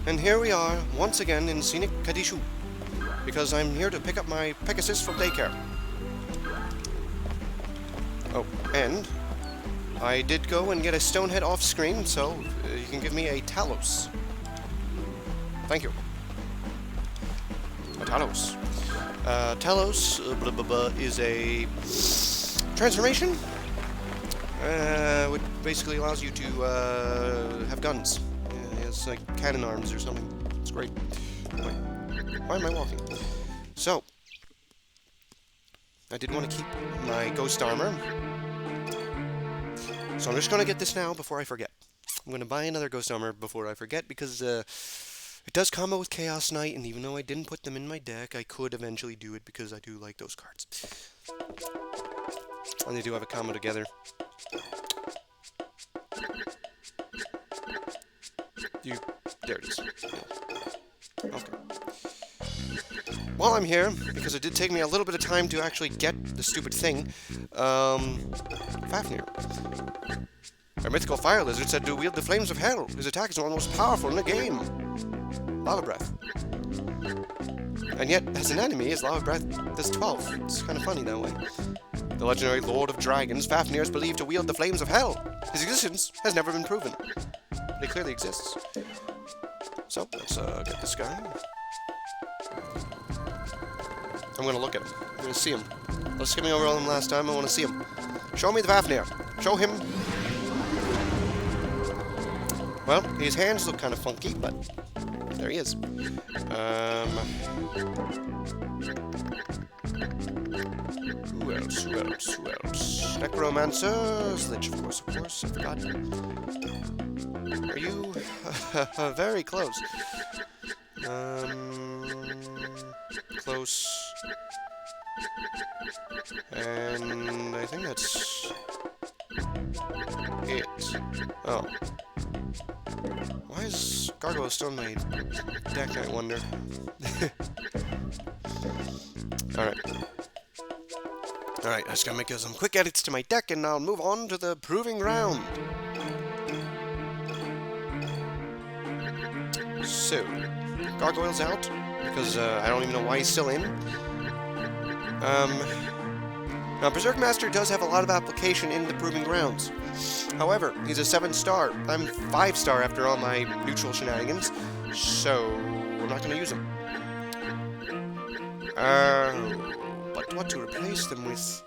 And here we are, once again in scenic Kadishu, because I'm here to pick up my Pegasus from daycare. Oh, and I did go and get a stonehead off screen, so you can give me a Talos. Thank you. A Talos. Talos is a transformation, which basically allows you to have guns. It's like cannon arms or something. It's great. Wait, why am I walking? So, I did want to keep my ghost armor. So I'm just going to get this now before I forget. I'm going to buy another ghost armor before I forget because it does combo with Chaos Knight, and even though I didn't put them in my deck, I could eventually do it because I do like those cards. And they do have a combo together. There it is. Okay. While I'm here, because it did take me a little bit of time to actually get the stupid thing, Fafnir. Our mythical fire lizard said to wield the flames of hell. His attack is one of the most powerful in the game. Lava Breath. And yet, as an enemy, his Lava Breath does 12. It's kind of funny that way. The legendary Lord of Dragons, Fafnir is believed to wield the flames of hell. His existence has never been proven. But he clearly exists. So, let's get this guy. I'm going to look at him. I'm going to see him. Let's skip me over all him last time. I want to see him. Show me the Fafnir. Show him. Well, his hands look kind of funky, but there he is. Who else? Necromancer. Lich, of course, I forgot. Are you... very close. Close. And I think that's... it. Oh. Why is Gargoyle still in my deck, I wonder? Alright. Alright, I just gotta make some quick edits to my deck, and I'll move on to the Proving Ground. So, Gargoyle's out, because I don't even know why he's still in. Now, Berserk Master does have a lot of application in the Proving Grounds. However, he's a 7-star. I'm 5-star after all my neutral shenanigans, so I'm not going to use him. But what to replace them with?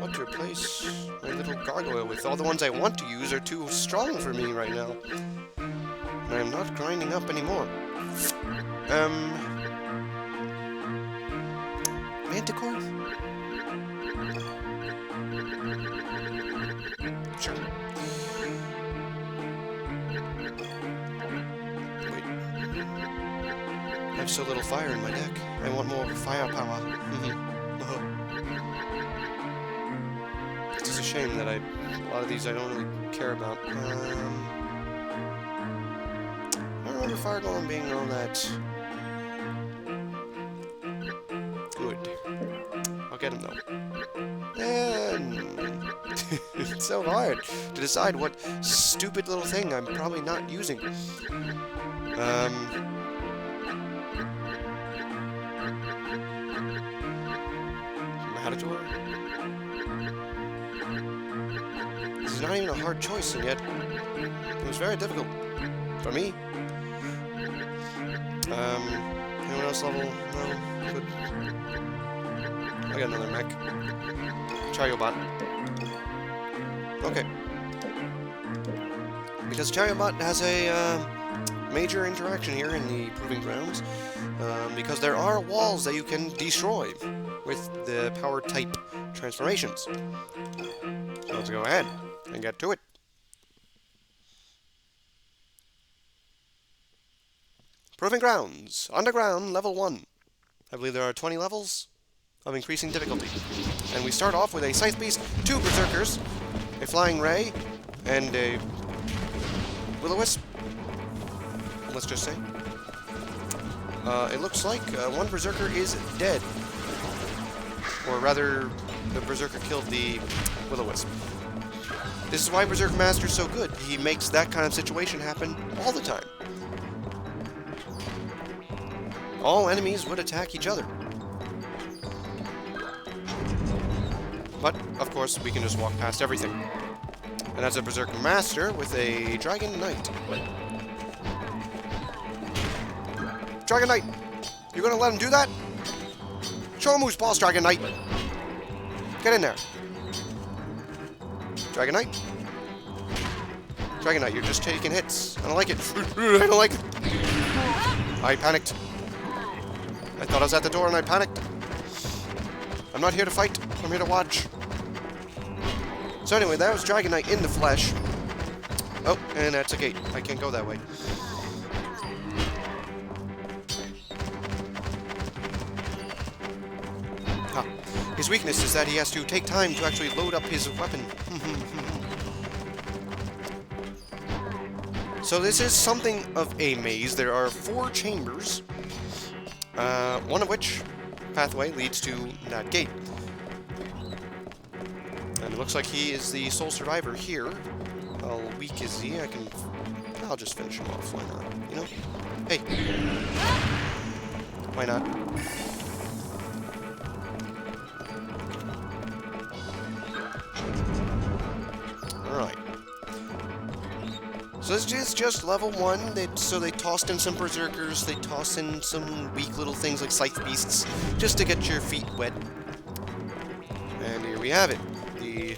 What to replace my little Gargoyle with? All the ones I want to use are too strong for me right now. And I'm not grinding up anymore. Manticore? Sure. Wait. I have so little fire in my deck. I want more firepower. It's just a shame that a lot of these I don't really care about. I don't remember Fire Golem being all that good. I'll get him though. And it's so hard to decide what stupid little thing I'm probably not using. Matador? This is not even a hard choice, and yet it was very difficult for me. Anyone else level? No? Good. I got another mech. Chariobot. Okay. Because Chariobot has a major interaction here in the Proving Grounds, because there are walls that you can destroy with the power type transformations. So let's go ahead and get to it. Proving Grounds, Underground, Level 1. I believe there are 20 levels of increasing difficulty. And we start off with a Scythe Beast, 2 Berserkers, a Flying Ray, and a Will-O-Wisp, let's just say. It looks like one Berserker is dead. Or rather, the Berserker killed the Will-O-Wisp. This is why Berserk Master's so good. He makes that kind of situation happen all the time. All enemies would attack each other. But, of course, we can just walk past everything. And that's a Berserk Master with a Dragon Knight. Dragon Knight! You gonna let him do that? Show him who's boss, Dragon Knight! Get in there. Dragon Knight? Dragon Knight, you're just taking hits. I don't like it. I don't like it. I panicked. I thought I was at the door and I panicked. I'm not here to fight. I'm here to watch. So anyway, that was Dragon Knight in the flesh. Oh, and that's a gate. I can't go that way. Huh. His weakness is that he has to take time to actually load up his weapon. So this is something of a maze. There are 4 chambers, one of which pathway leads to that gate. And it looks like he is the sole survivor here. How weak is he? I'll just finish him off. Why not? You know? Hey. Why not? Alright. So this is just level 1. So they tossed in some berserkers, they tossed in some weak little things like scythe beasts, just to get your feet wet. And here we have it. The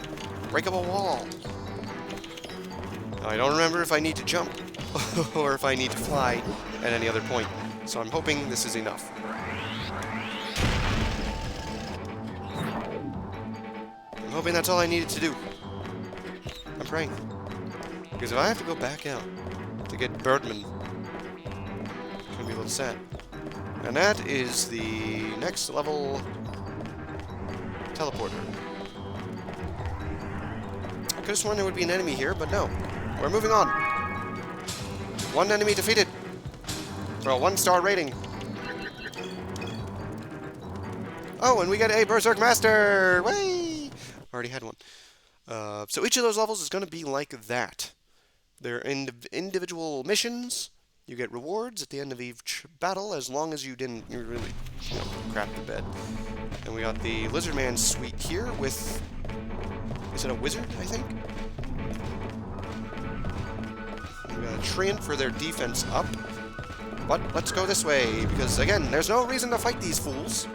breakable wall. Now, I don't remember if I need to jump, or if I need to fly at any other point. So I'm hoping this is enough. I'm hoping that's all I needed to do. I'm praying. Because if I have to go back out to get Birdman, it's going to be a little sad. And that is the next level teleporter. I could have sworn there would be an enemy here, but no. We're moving on. 1 enemy defeated. For a 1-star rating. Oh, and we get a Berserk Master! Way! Already had one. So each of those levels is going to be like that. They're individual missions. You get rewards at the end of each battle, as long as you didn't really, crap the bed. And we got the Lizard Man suite here with... Is it a wizard, I think? We got a treant for their defense up. But let's go this way, because, again, there's no reason to fight these fools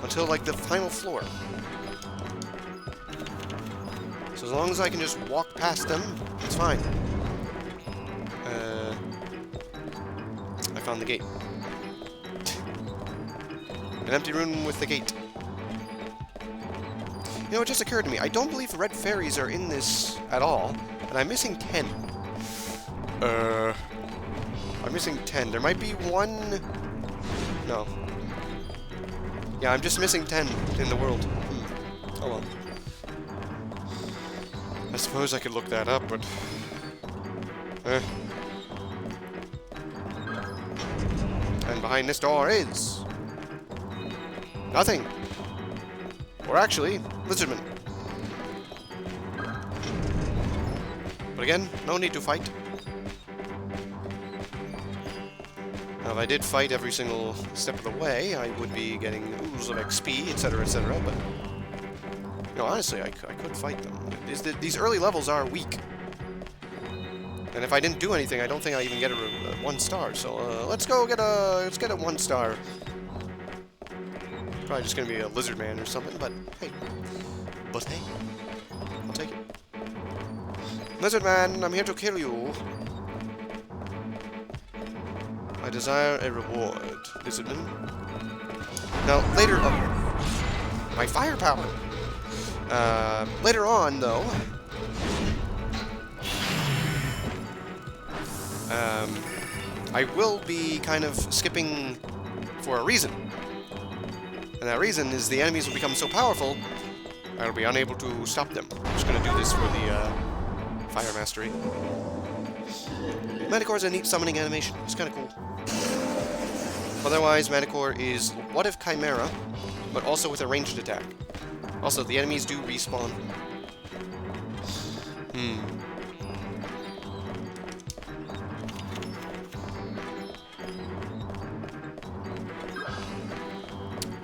until, like, the final floor. So as long as I can just walk past them, it's fine. I found the gate. An empty room with the gate. You know, it just occurred to me, I don't believe red fairies are in this at all, and I'm missing 10. I'm missing 10. There might be 1... No. Yeah, I'm just missing 10 in the world. Oh well. I suppose I could look that up, but... And behind this door is... nothing. Or actually, lizardmen. But again, no need to fight. Now, if I did fight every single step of the way, I would be getting oodles of XP, etc., etc., but... No, honestly, I could fight them. These early levels are weak. And if I didn't do anything, I don't think I even get a 1-star. So let's get a 1-star. Probably just gonna be a lizard man or something, but hey. I'll take it. Lizard man, I'm here to kill you. I desire a reward, lizard man. Now later on, my firepower. Later on, though, I will be kind of skipping for a reason. And that reason is the enemies will become so powerful, I'll be unable to stop them. I'm just going to do this for the Fire Mastery. Manticore's a neat summoning animation. It's kind of cool. Otherwise, Manticore is What If Chimera, but also with a ranged attack. Also, the enemies do respawn.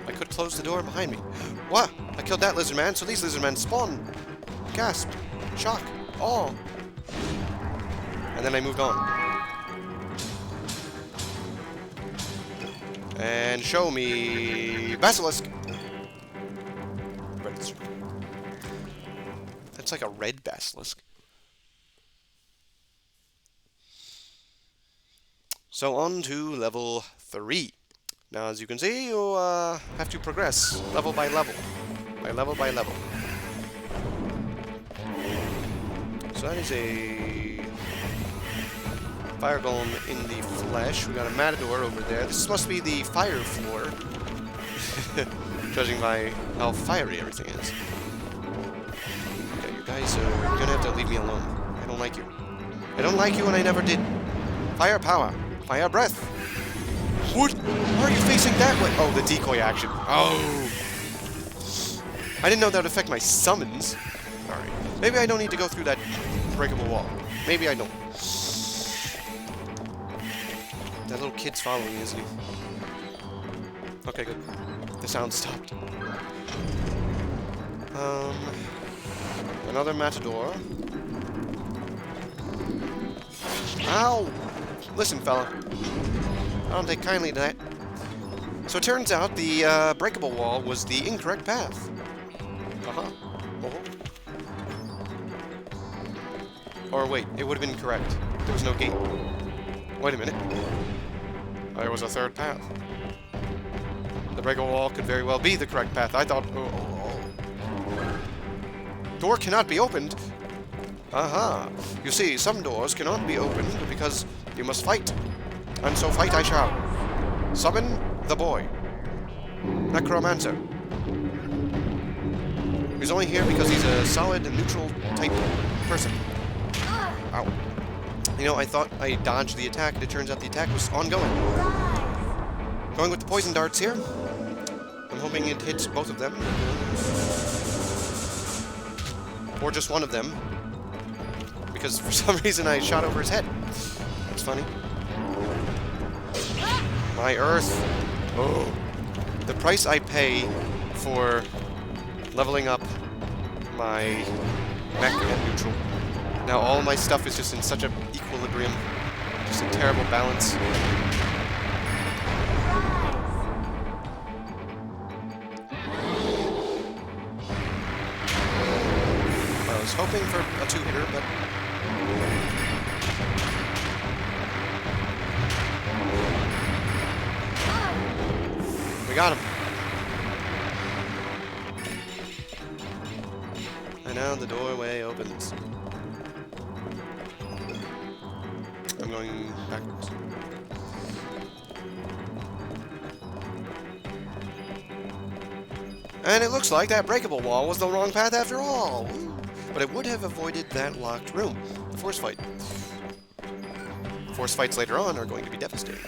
I could close the door behind me. What? I killed that lizard man, so these lizard men spawn. Gasp. Shock. Awe. And then I moved on. And show me basilisk. Red lizard. That's like a red basilisk. So on to level 3. Now, as you can see, you have to progress level by level. By level by level. So that is a fire golem in the flesh. We got a matador over there. This must be the fire floor. Judging by how fiery everything is. Okay, you guys are gonna have to leave me alone. I don't like you. I don't like you and I never did. Fire power. Fire breath. What? Why are you facing that way? Oh, the decoy action. Oh. I didn't know that would affect my summons. Alright. Maybe I don't need to go through that breakable wall. Maybe I don't. That little kid's following me, isn't he? Okay, good. The sound stopped. Another matador. Ow! Listen, fella. I don't take kindly to that. So it turns out the breakable wall was the incorrect path. Or wait, it would have been correct. There was no gate. Wait a minute. There was a third path. The breakable wall could very well be the correct path. I thought... Door cannot be opened. Aha. You see, some doors cannot be opened because you must fight. And so fight I shall. Summon the boy. Necromancer. He's only here because he's a solid and neutral type person. Ow. You know, I thought I dodged the attack, and it turns out the attack was ongoing. Going with the poison darts here. I'm hoping it hits both of them. Or just one of them. Because for some reason I shot over his head. That's funny. My earth. Oh. The price I pay for leveling up my mech at neutral. Now all my stuff is just in such an equilibrium. Just a terrible balance. I was hoping for a two-hitter, but... We got him. And now the doorway opens. I'm going backwards. And it looks like that breakable wall was the wrong path after all. But it would have avoided that locked room. The force fight. Force fights later on are going to be devastating.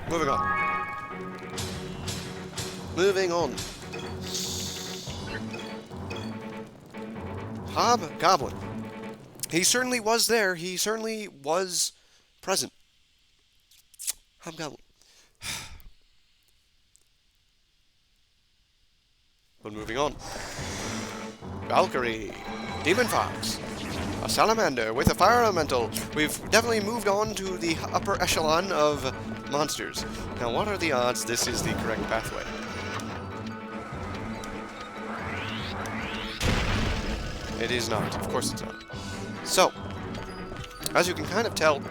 Moving on. Moving on. Hobgoblin. He certainly was there. He certainly was present. Hobgoblin. But moving on. Valkyrie. Demon Fox. A salamander with a fire elemental. We've definitely moved on to the upper echelon of monsters. Now, what are the odds this is the correct pathway? It is not. Of course it's not. So, as you can kind of tell,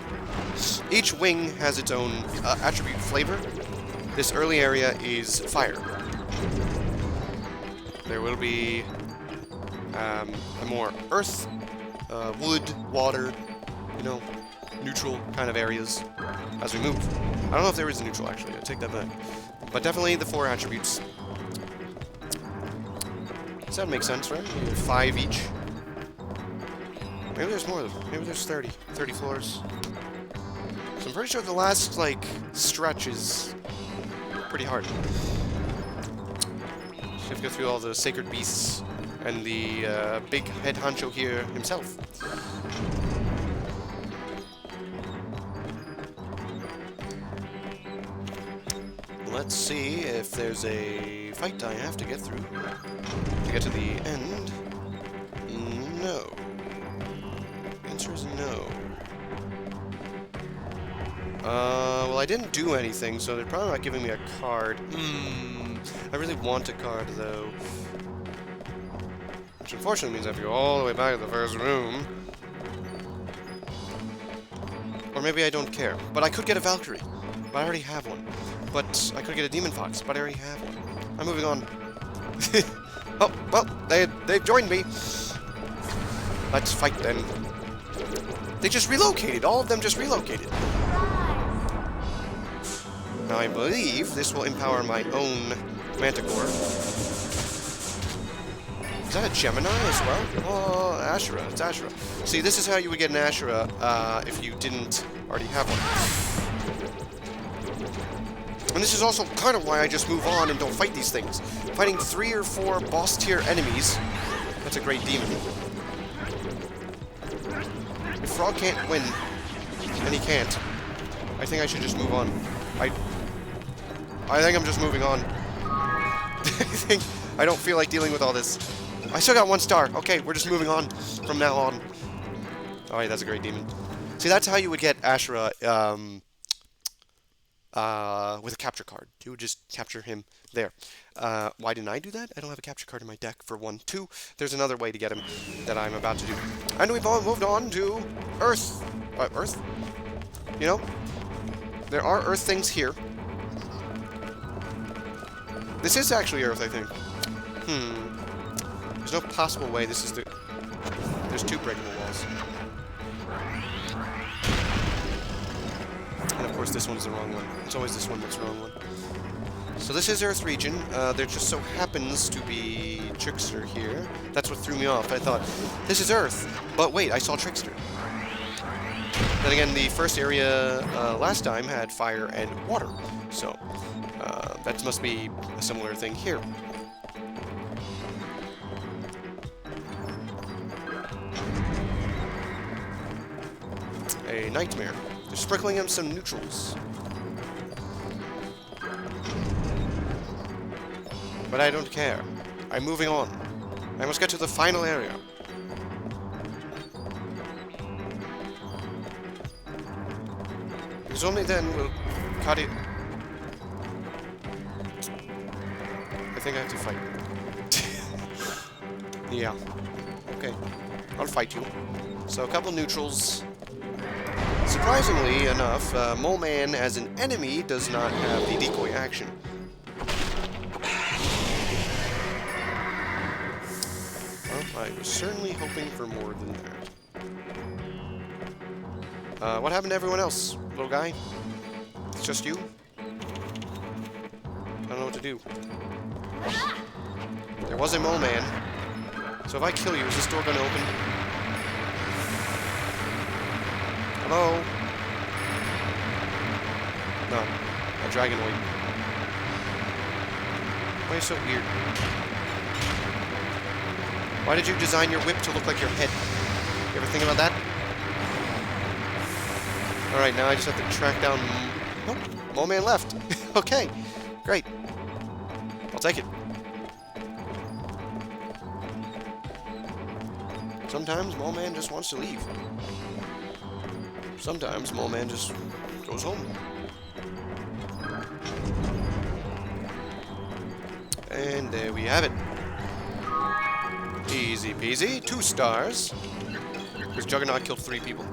each wing has its own attribute flavor. This early area is fire. There will be a more earth, wood, water, you know, neutral kind of areas as we move. I don't know if there is a neutral, actually. I take that back. But definitely the 4 attributes. Does that make sense, right? 5 each. Maybe there's more. Maybe there's 30. 30 floors. So I'm pretty sure the last, like, stretch is pretty hard. So you have to go through all the sacred beasts and the big head honcho here himself. Let's see if there's a fight I have to get through to get to the end. No. The answer is no. Well, I didn't do anything, so they're probably not giving me a card. I really want a card, though. Which unfortunately means I have to go all the way back to the first room. Or maybe I don't care. But I could get a Valkyrie. But I already have one. But I could get a Demon Fox, but I already have one. I'm moving on. Oh, well, they've joined me. Let's fight then. They just relocated. All of them just relocated. Now I believe this will empower my own Manticore. Is that a Gemini as well? Oh, Ashura. It's Ashura. See, this is how you would get an Ashura if you didn't already have one. And this is also kind of why I just move on and don't fight these things. Fighting 3 or 4 boss tier enemies, that's a great demon. If Frog can't win, and he can't, I think I should just move on. I think I'm just moving on. I don't feel like dealing with all this. I still got 1 star. Okay, we're just moving on from now on. Alright, that's a great demon. See, that's how you would get Ashura, with a capture card. You would just capture him there. Why didn't I do that? I don't have a capture card in my deck, for 1. 2, there's another way to get him that I'm about to do. And we've all moved on to Earth. Earth? You know, there are Earth things here. This is actually Earth, I think. There's no possible way this is the... There's 2 breakable walls. And of course this one's the wrong one. It's always this one that's the wrong one. So this is Earth region. There just so happens to be Trickster here. That's what threw me off. I thought, this is Earth. But wait, I saw Trickster. Then again, the first area last time had fire and water. So that must be a similar thing here. A nightmare. They're sprinkling him some neutrals. But I don't care. I'm moving on. I must get to the final area. Because only then will Kadi... I think I have to fight. Yeah. Okay. I'll fight you. So a couple neutrals. Surprisingly enough, Mole Man as an enemy does not have the decoy action. Well, I was certainly hoping for more than that. What happened to everyone else, little guy? It's just you? I don't know what to do. There was a Mole Man. So if I kill you, is this door gonna open? Hello? No. A Dragonoid. Why are you so weird? Why did you design your whip to look like your head? You ever think about that? Alright, now I just have to track down... Nope. Mole Man left. Okay. Great. I'll take it. Sometimes Mole Man just wants to leave. Sometimes Mole Man just goes home. And there we have it. Easy peasy. 2 stars. Because Juggernaut killed 3 people.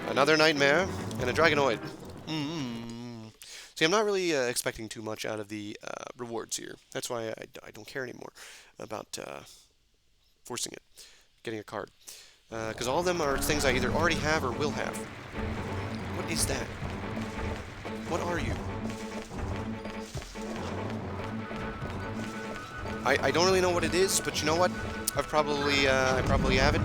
Another Nightmare. And a Dragonoid. See, I'm not really expecting too much out of the rewards here. That's why I don't care anymore about forcing it. Getting a card. Because all of them are things I either already have or will have. What is that? What are you? I don't really know what it is, but you know what? I probably have it.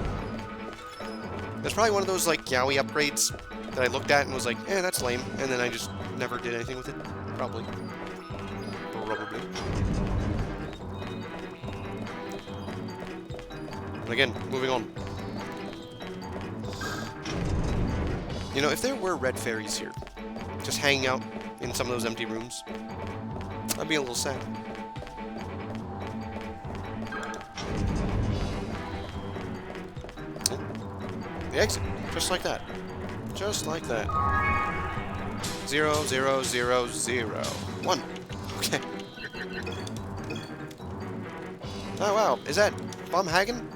That's probably one of those, like, Yowie upgrades. that I looked at and was like, eh, that's lame, and then I just never did anything with it. Probably. Probably. And again, moving on. You know, if there were red fairies here, just hanging out in some of those empty rooms, I'd be a little sad. Oh, the exit, just like that. Just like that. 0, 0, 0, 0. 1. Okay. Oh wow, is that Hagen?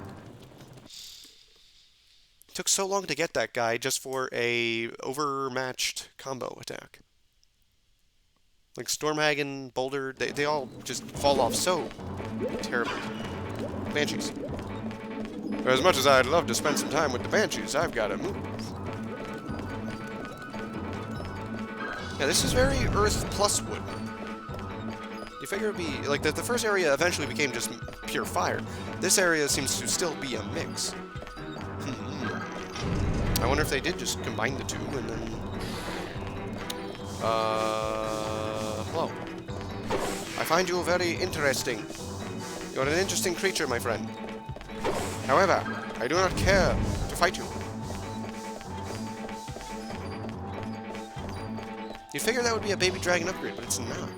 Took so long to get that guy just for a overmatched combo attack. Like Stormhagen, Boulder, they all just fall off so terribly. Banshees. As much as I'd love to spend some time with the Banshees, I've got to move. Yeah, this is very Earth plus wood. You figure it'd be... Like, the first area eventually became just pure fire. This area seems to still be a mix. I wonder if they did just combine the two and then... Hello. I find you very interesting. You're an interesting creature, my friend. However, I do not care to fight you. You'd figure that would be a baby dragon upgrade, but it's not.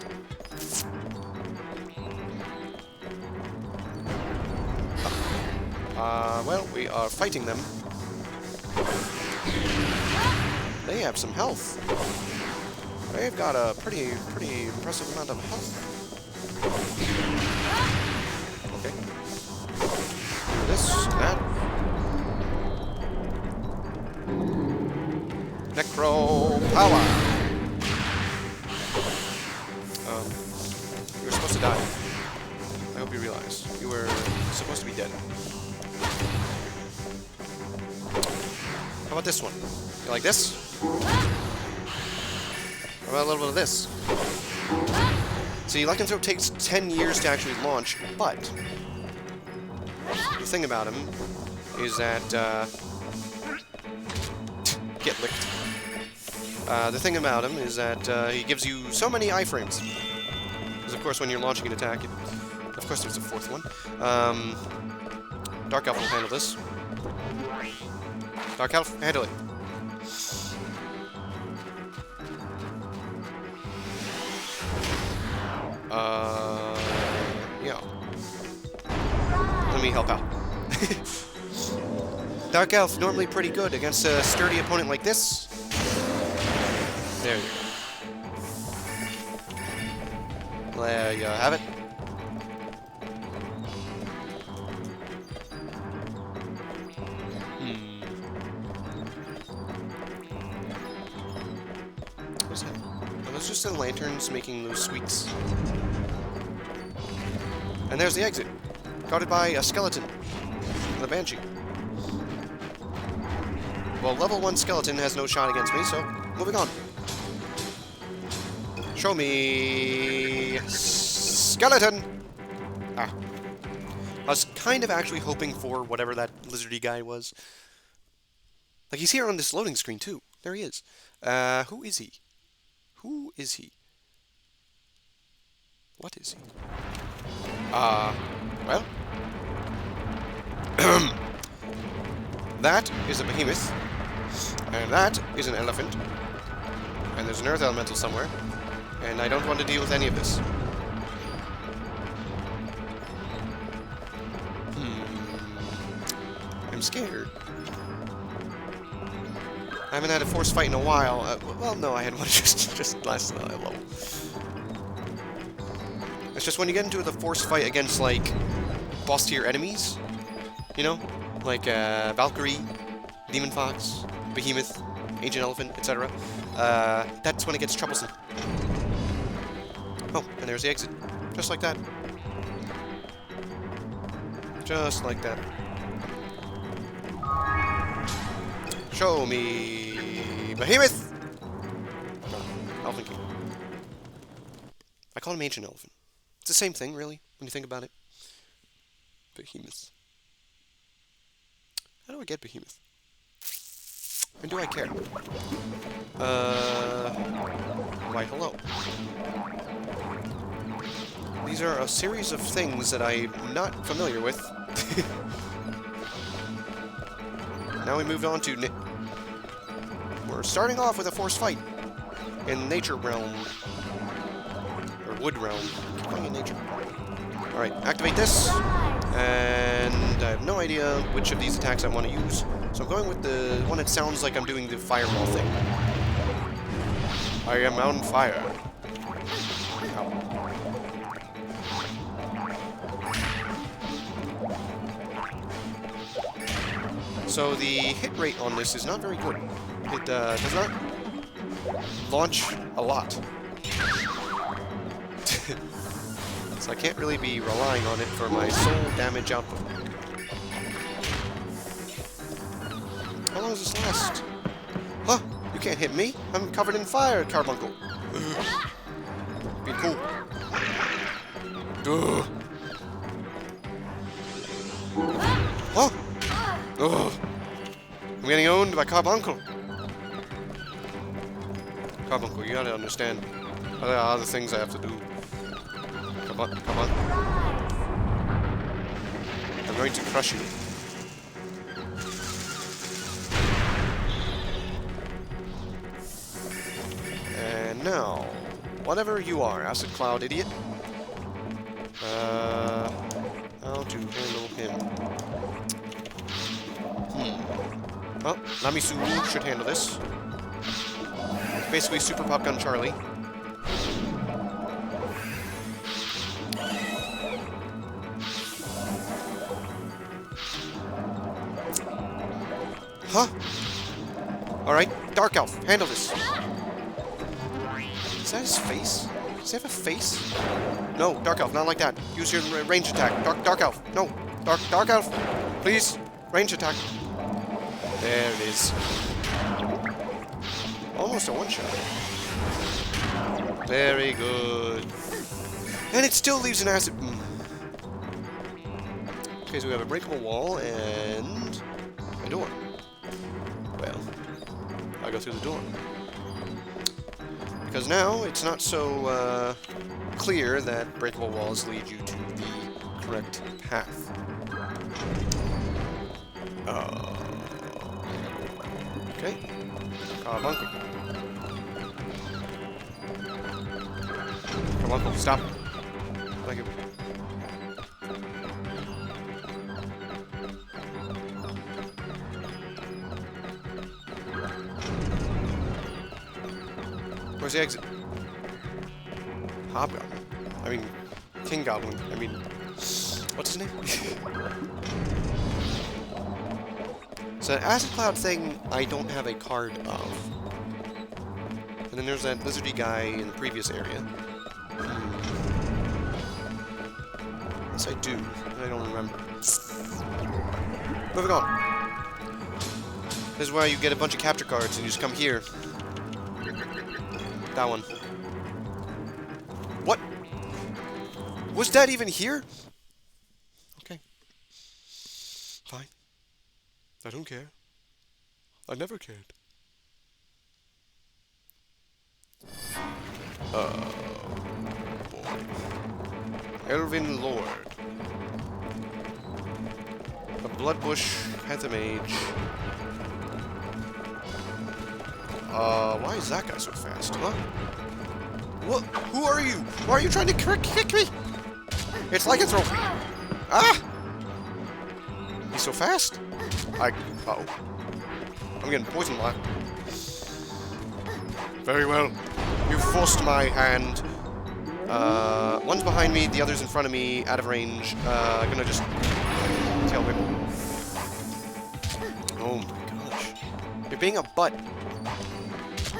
Well, we are fighting them. They have some health. They've got a pretty impressive amount of health. Okay. This, that. Necro power. You were supposed to die. I hope you realize. You were supposed to be dead. How about this one? You like this? How about a little bit of this? See, Like and Throw takes 10 years to actually launch, but the thing about him is that, get licked. The thing about him is that he gives you so many iframes. Because, of course, when you're launching an attack, of course there's a fourth one. Dark Elf will handle this. Dark Elf, handle it. Yeah. Let me help out. Dark Elf, normally pretty good against a sturdy opponent like this. There you go. There you have it. What's that? Are those just the lanterns making those squeaks? And there's the exit. Guarded by a skeleton. And a banshee. Well, level 1 skeleton has no shot against me, so moving on. Show me... skeleton! Ah. I was kind of actually hoping for whatever that lizardy guy was. Like, he's here on this loading screen, too. There he is. Who is he? Who is he? What is he? Well... that is a behemoth. And that is an elephant. And there's an earth elemental somewhere. And I don't want to deal with any of this. I'm scared. I haven't had a force fight in a while. Well, no, I had one just last level. It's just when you get into the force fight against, like, boss tier enemies, you know? Like, Valkyrie, Demon Fox, Behemoth, Ancient Elephant, etc. That's when it gets troublesome. Oh, and there's the exit. Just like that. Just like that. Show me... Behemoth! Elephant King. I call him Ancient Elephant. It's the same thing, really, when you think about it. Behemoth. How do I get Behemoth? And do I care? Why, hello. These are a series of things that I'm not familiar with. Now we moved on to... We're starting off with a forced fight in nature realm. Or wood realm. I keep calling it nature. Alright, activate this. And I have no idea which of these attacks I want to use. So I'm going with the one that sounds like I'm doing the fireball thing. I am on fire. Ow. So the hit rate on this is not very good. It does not launch a lot. So I can't really be relying on it for my sole damage output. How long does this last? Huh? You can't hit me. I'm covered in fire, Carbuncle. Be cool. Ugh. Huh? Ugh. I'm getting owned by Carbuncle. Carbuncle, you gotta understand. There are other things I have to do. Come on, come on. I'm going to crush you. And now, whatever you are, Acid Cloud idiot. How to handle him? Well, Namisu should handle this. Basically, Super Pop Gun Charlie. Huh? Alright, Dark Elf, handle this. Is that his face? Does he have a face? No, Dark Elf, not like that. Use your range attack. Dark Elf, no. Dark Elf, please. Range attack. There it is. Almost a one-shot. Very good. And it still leaves an acid... Okay, so we have a breakable wall and... a door. Well, I'll go through the door. Because now, it's not so, clear that breakable walls lead you to the correct path. Okay. Carbuncle. Carbuncle, stop. Thank you. Where's the exit? Hobgoblin. I mean, King Goblin. I mean, what's his name? So that Acid Cloud thing, I don't have a card of. And then there's that lizardy guy in the previous area. Yes, I do. I don't remember. Moving on. This is where you get a bunch of capture cards and you just come here. That one. What? Was that even here? Okay. Fine. I don't care. I never cared. Oh, boy. Elven Lord. A Bloodbush Pentamage. Why is that guy so fast, huh? What? Who are you? Why are you trying to kick me? It's like a trophy. Ah! He's so fast. Uh-oh. I'm getting poison locked. Very well. You forced my hand. One's behind me, the other's in front of me, out of range. I'm gonna just tail whip. Oh my gosh. You're being a butt.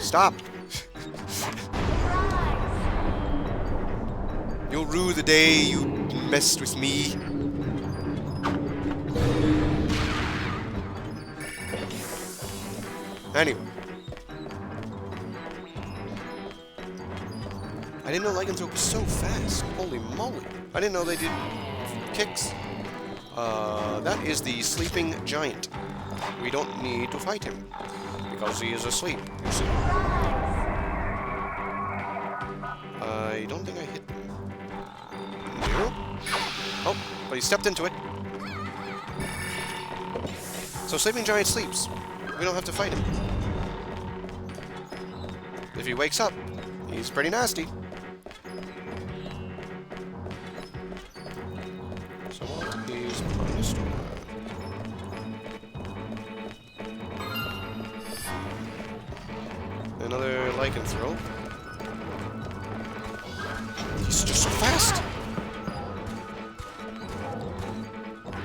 Stop. You'll rue the day you messed with me. Anyway. I didn't know Lycanthrope was so fast. Holy moly. I didn't know they did kicks. That is the Sleeping Giant. We don't need to fight him. because he is asleep, you see. I don't think I hit him. Nope. Oh, but he stepped into it. So Sleeping Giant sleeps. We don't have to fight him. If he wakes up, he's pretty nasty. So what is punished? Another lycanthrope. He's just so fast.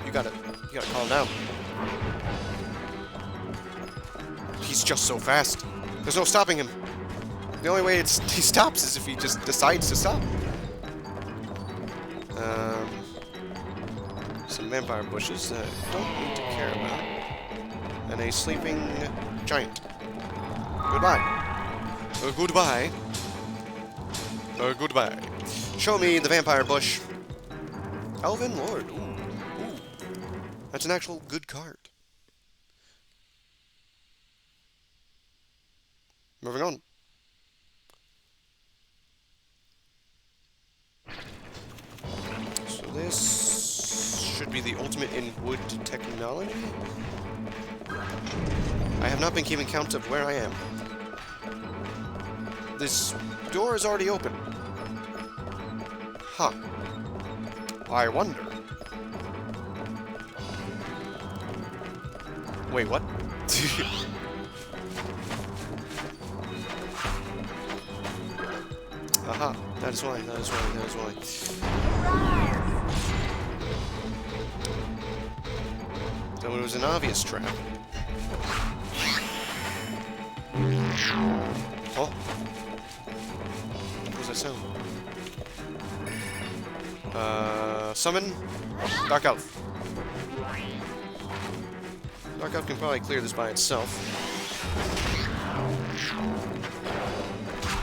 You gotta calm down. He's just so fast. There's no stopping him. The only way he stops is if he just decides to stop. Some vampire bushes that I don't need to care about. And a sleeping giant. Goodbye. Goodbye. Goodbye. Show me the vampire bush. Elven Lord. Ooh. Ooh. That's an actual good card. Moving on. So this should be the ultimate in wood technology. I have not been keeping count of where I am. This door is already open. Huh. I wonder. Wait, what? Aha, that is why, that is why, that is why. So it was an obvious trap. Oh. What was that sound? Summon Dark Elf. Dark Elf can probably clear this by itself.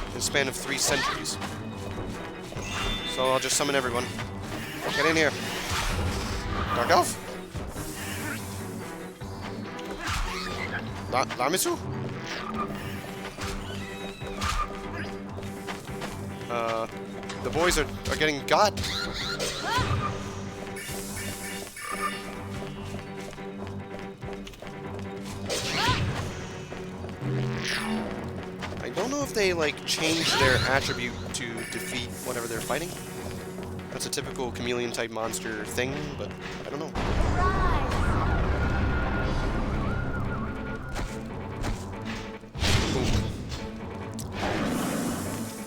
In the span of 3 centuries. So I'll just summon everyone. Get in here. Dark Elf? Lamisu? The boys are getting got. I don't know if they, like, change their attribute to defeat whatever they're fighting. That's a typical chameleon-type monster thing, but I don't know.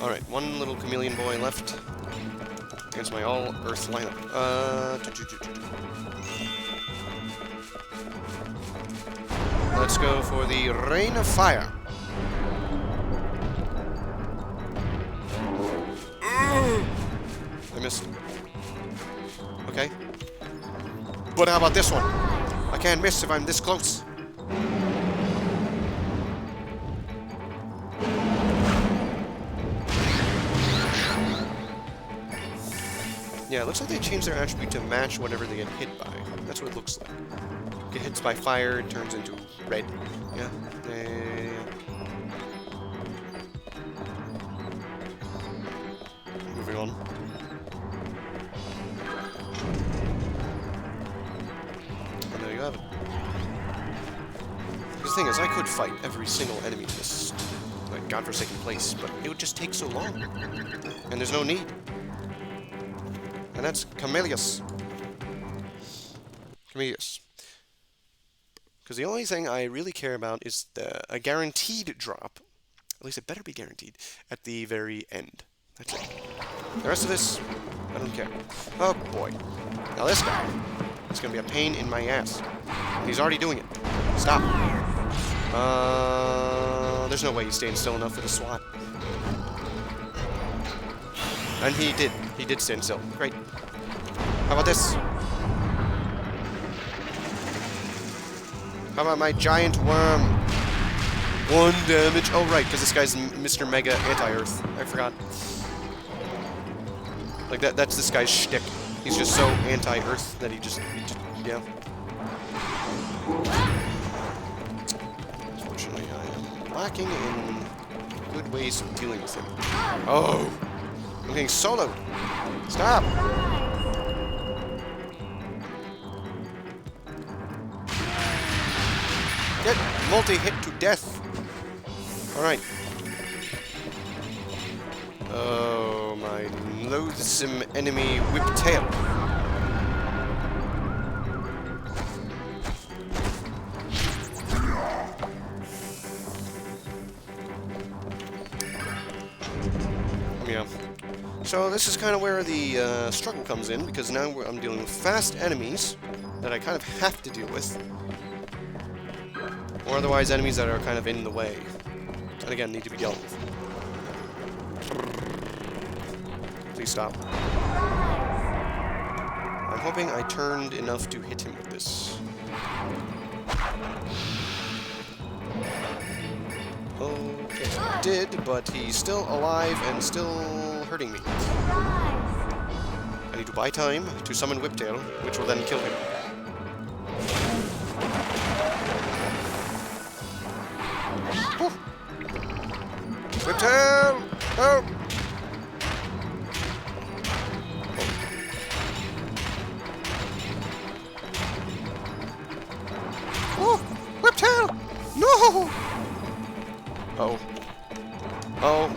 Alright, one little chameleon boy left against my all-earth lineup. Let's go for the Rain of Fire. I missed. Okay. But how about this one? I can't miss if I'm this close. Yeah, it looks like they changed their attribute to match whatever they get hit by. That's what it looks like. Get hit by fire, it turns into red. Yeah. Moving on. And there you have it. The thing is, I could fight every single enemy in this, like, godforsaken place, but it would just take so long. And there's no need. And that's Camellius. Camellius. Because the only thing I really care about is a guaranteed drop. At least it better be guaranteed. At the very end. That's it. The rest of this, I don't care. Oh boy. Now this guy is going to be a pain in my ass. He's already doing it. Stop. There's no way he's staying still enough for the SWAT. And he did. He did stand still. Great. How about this? How about my giant worm? 1 damage. Oh, right, because this guy's Mr. Mega Anti-Earth. I forgot. Like, that's this guy's shtick. He's just so anti-Earth that he just yeah. unfortunately. I am lacking in good ways of dealing with him. Oh! I'm getting soloed! Stop! Get multi-hit to death! Alright. Oh, my loathsome enemy whiptail. Yeah. So this is kind of where the struggle comes in, because now I'm dealing with fast enemies that I kind of have to deal with. Or otherwise enemies that are kind of in the way. And again, need to be dealt with. Please stop. I'm hoping I turned enough to hit him with this. Okay, I did, but he's still alive and still hurting me. I need to buy time to summon Whiptail, which will then kill him. Whew. Whiptail! Help! Oh! Whiptail! No! Oh. Oh.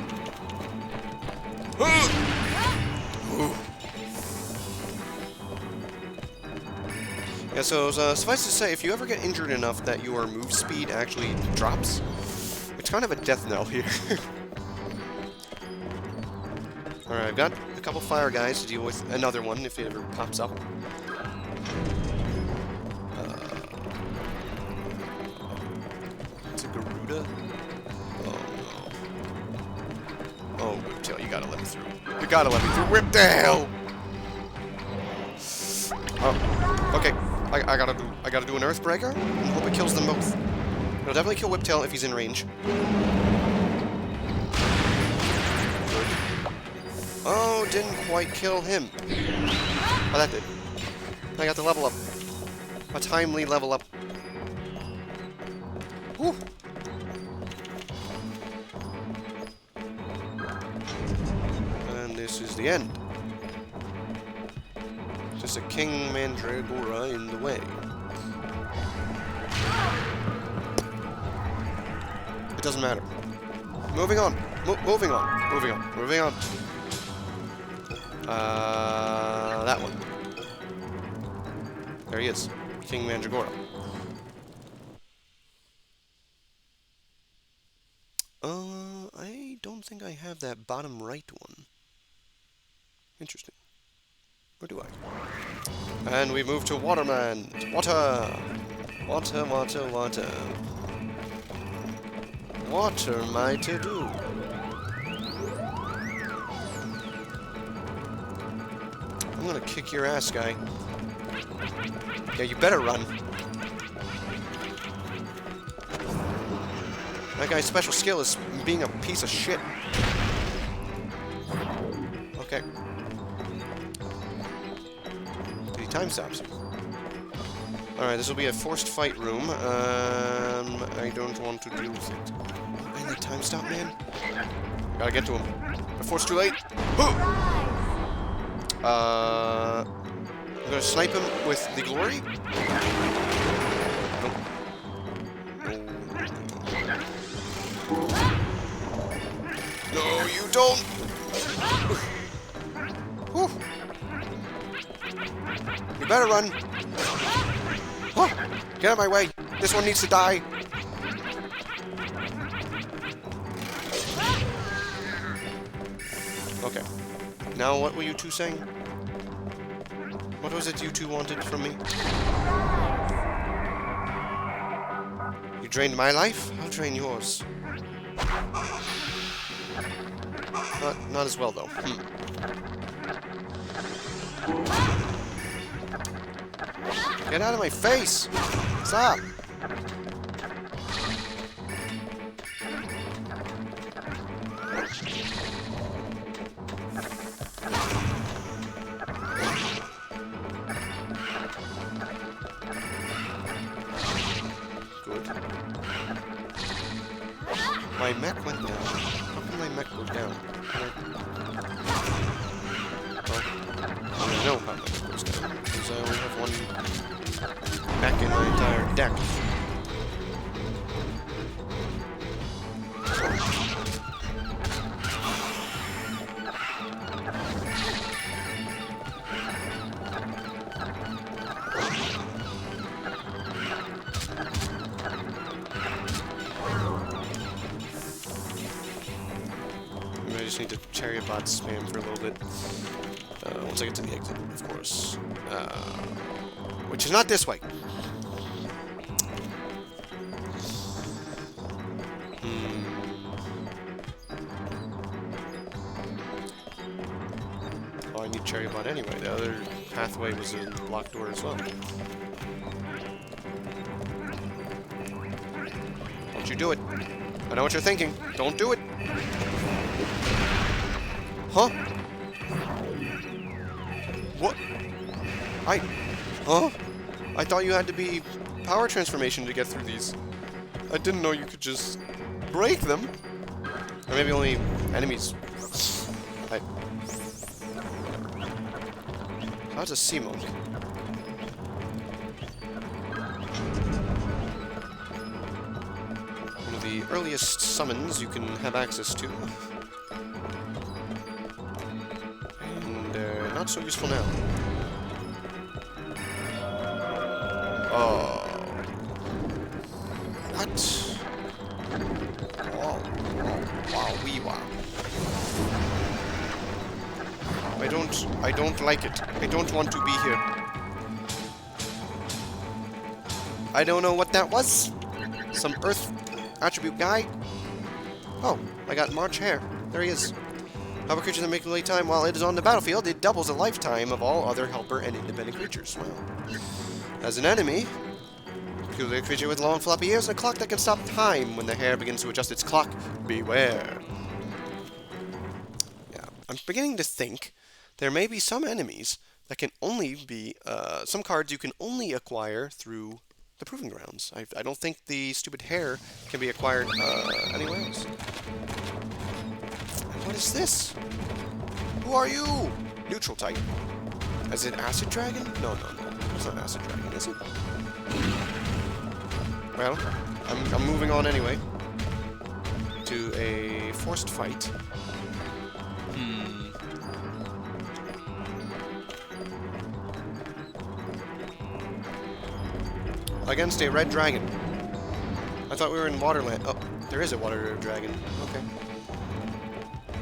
Yeah, so suffice to say, if you ever get injured enough that your move speed actually drops, it's kind of a death knell here. Alright, I've got a couple fire guys to deal with another one if it ever pops up. It's a Garuda? Oh, no. Oh, Whiptail, you gotta let me through. You gotta let me through. Whiptail! Oh, okay. I gotta do an Earthbreaker and hope it kills them both. It'll definitely kill Whiptail if he's in range. Good. Oh, didn't quite kill him. Oh, that did. I got the level up. A timely level up. Whew. And this is the end. Just a King Mandragora in the way. It doesn't matter. Moving on. Moving on. Moving on. Moving on. That one. There he is. King Mandragora. I don't think I have that bottom right one. Interesting. Where do I? And we move to Waterman. Water! Water, water, water. What am I to do? I'm gonna kick your ass, guy. Yeah, you better run. That guy's special skill is being a piece of shit. Okay. Time stops. Alright, this will be a forced fight room. I don't want to deal with it. And the time stop, man? Gotta get to him. The force too late. I'm gonna snipe him with the glory. No, you don't. Whew. You better run. Oh, get out of my way. This one needs to die. Okay. Now what were you two saying? What was it you two wanted from me? You drained my life? I'll drain yours. Not as well, though. Get out of my face! Stop! Good. My mech went down. How can my mech go down? Well, I know how my mech goes down, because I only have one mech in my entire deck. I just need to chariot bot spam for a little bit. Once I get to the exit, of course. Which is not this way. Oh, I need chariot bot anyway. The other pathway was a locked door as well. Don't you do it. I know what you're thinking. Don't do it. Huh? What? Huh? I thought you had to be power transformation to get through these. I didn't know you could just break them. Or maybe only enemies. How's a C mode? One of the earliest summons you can have access to. Not so useful now. Oh. What? Oh. Wow, wee wow. I don't like it. I don't want to be here. I don't know what that was. Some Earth attribute guy. Oh, I got March Hare. There he is. Helper creatures that make late time while it is on the battlefield, it doubles the lifetime of all other helper and independent creatures. Wow. As an enemy, peculiar creature with long floppy ears and a clock that can stop time when the hare begins to adjust its clock. Beware. Yeah, I'm beginning to think there may be some enemies that can only be, some cards you can only acquire through the Proving Grounds. I don't think the stupid hare can be acquired anywhere else. What is this? Who are you? Neutral type. Is it Acid Dragon? No. It's not Acid Dragon, is it? Well, I'm moving on anyway. To a forced fight. Against a red dragon. I thought we were in Waterland. Oh, there is a water dragon. Okay.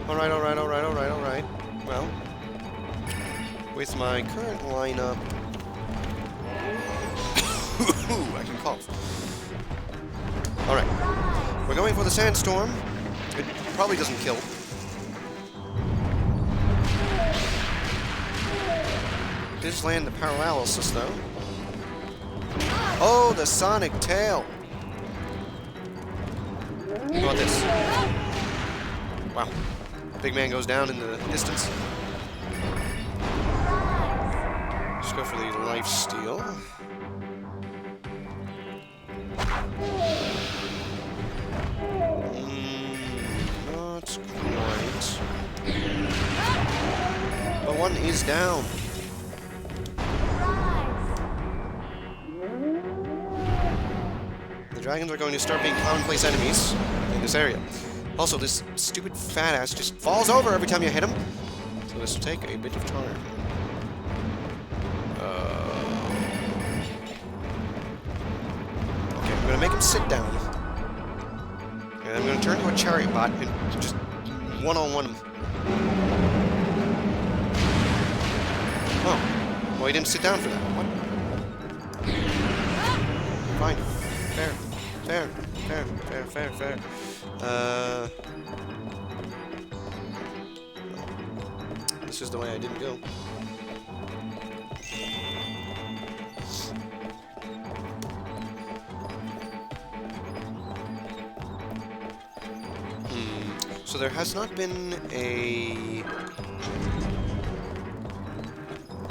Alright. Well, with my current lineup... I can cough. Alright. We're going for the Sandstorm. It probably doesn't kill. It does land the Paralysis, though. Oh, the Sonic Tail! How about this? Wow. Big man goes down in the distance. Just go for the life steal. Not quite. But one is down. The dragons are going to start being commonplace enemies in this area. Also, this stupid fat ass just falls over every time you hit him. So this will take a bit of time. Okay, I'm going to make him sit down. And I'm going to turn to a chariot bot and just one-on-one him. Oh. Well, he didn't sit down for that. What? Fine. Fair. This is the way I didn't go. So there has not been a...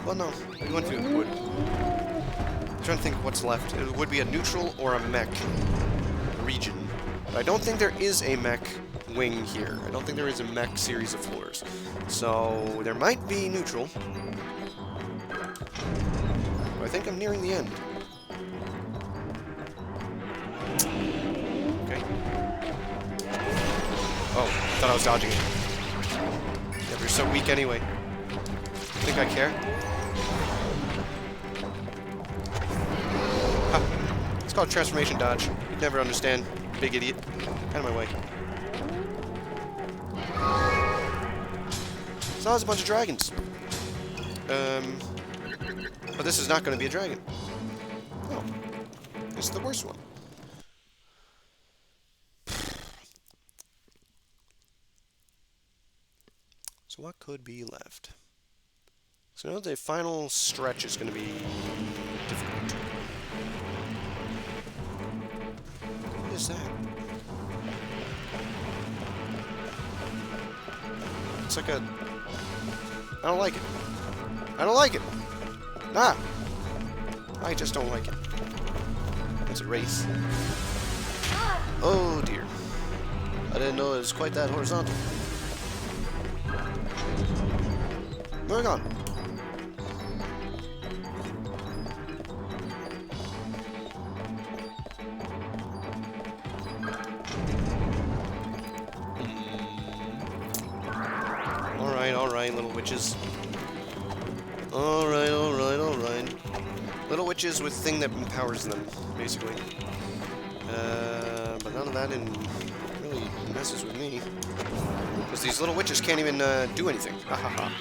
Well, no. We went through wood. I'm trying to think of what's left. It would be a neutral or a mech region. But I don't think there is a mech wing here. I don't think there is a mech series of floors. So there might be neutral. But I think I'm nearing the end. Okay. Oh, I thought I was dodging it. Yeah, they're so weak anyway. Think I care? Ha. It's called transformation dodge. You'd never understand. Big idiot. Out of my way. So that was a bunch of dragons. But this is not going to be a dragon. Oh. This is the worst one. So what could be left? So I know the final stretch is going to be difficult. What is that? It's like a... I don't like it. I don't like it! Ah! I just don't like it. It's a race. Oh dear. I didn't know it was quite that horizontal. Moving on. Alright, little witches. Alright. Little witches with thing that empowers them, basically. But none of that really messes with me. Because these little witches can't even do anything. Ha ha ha.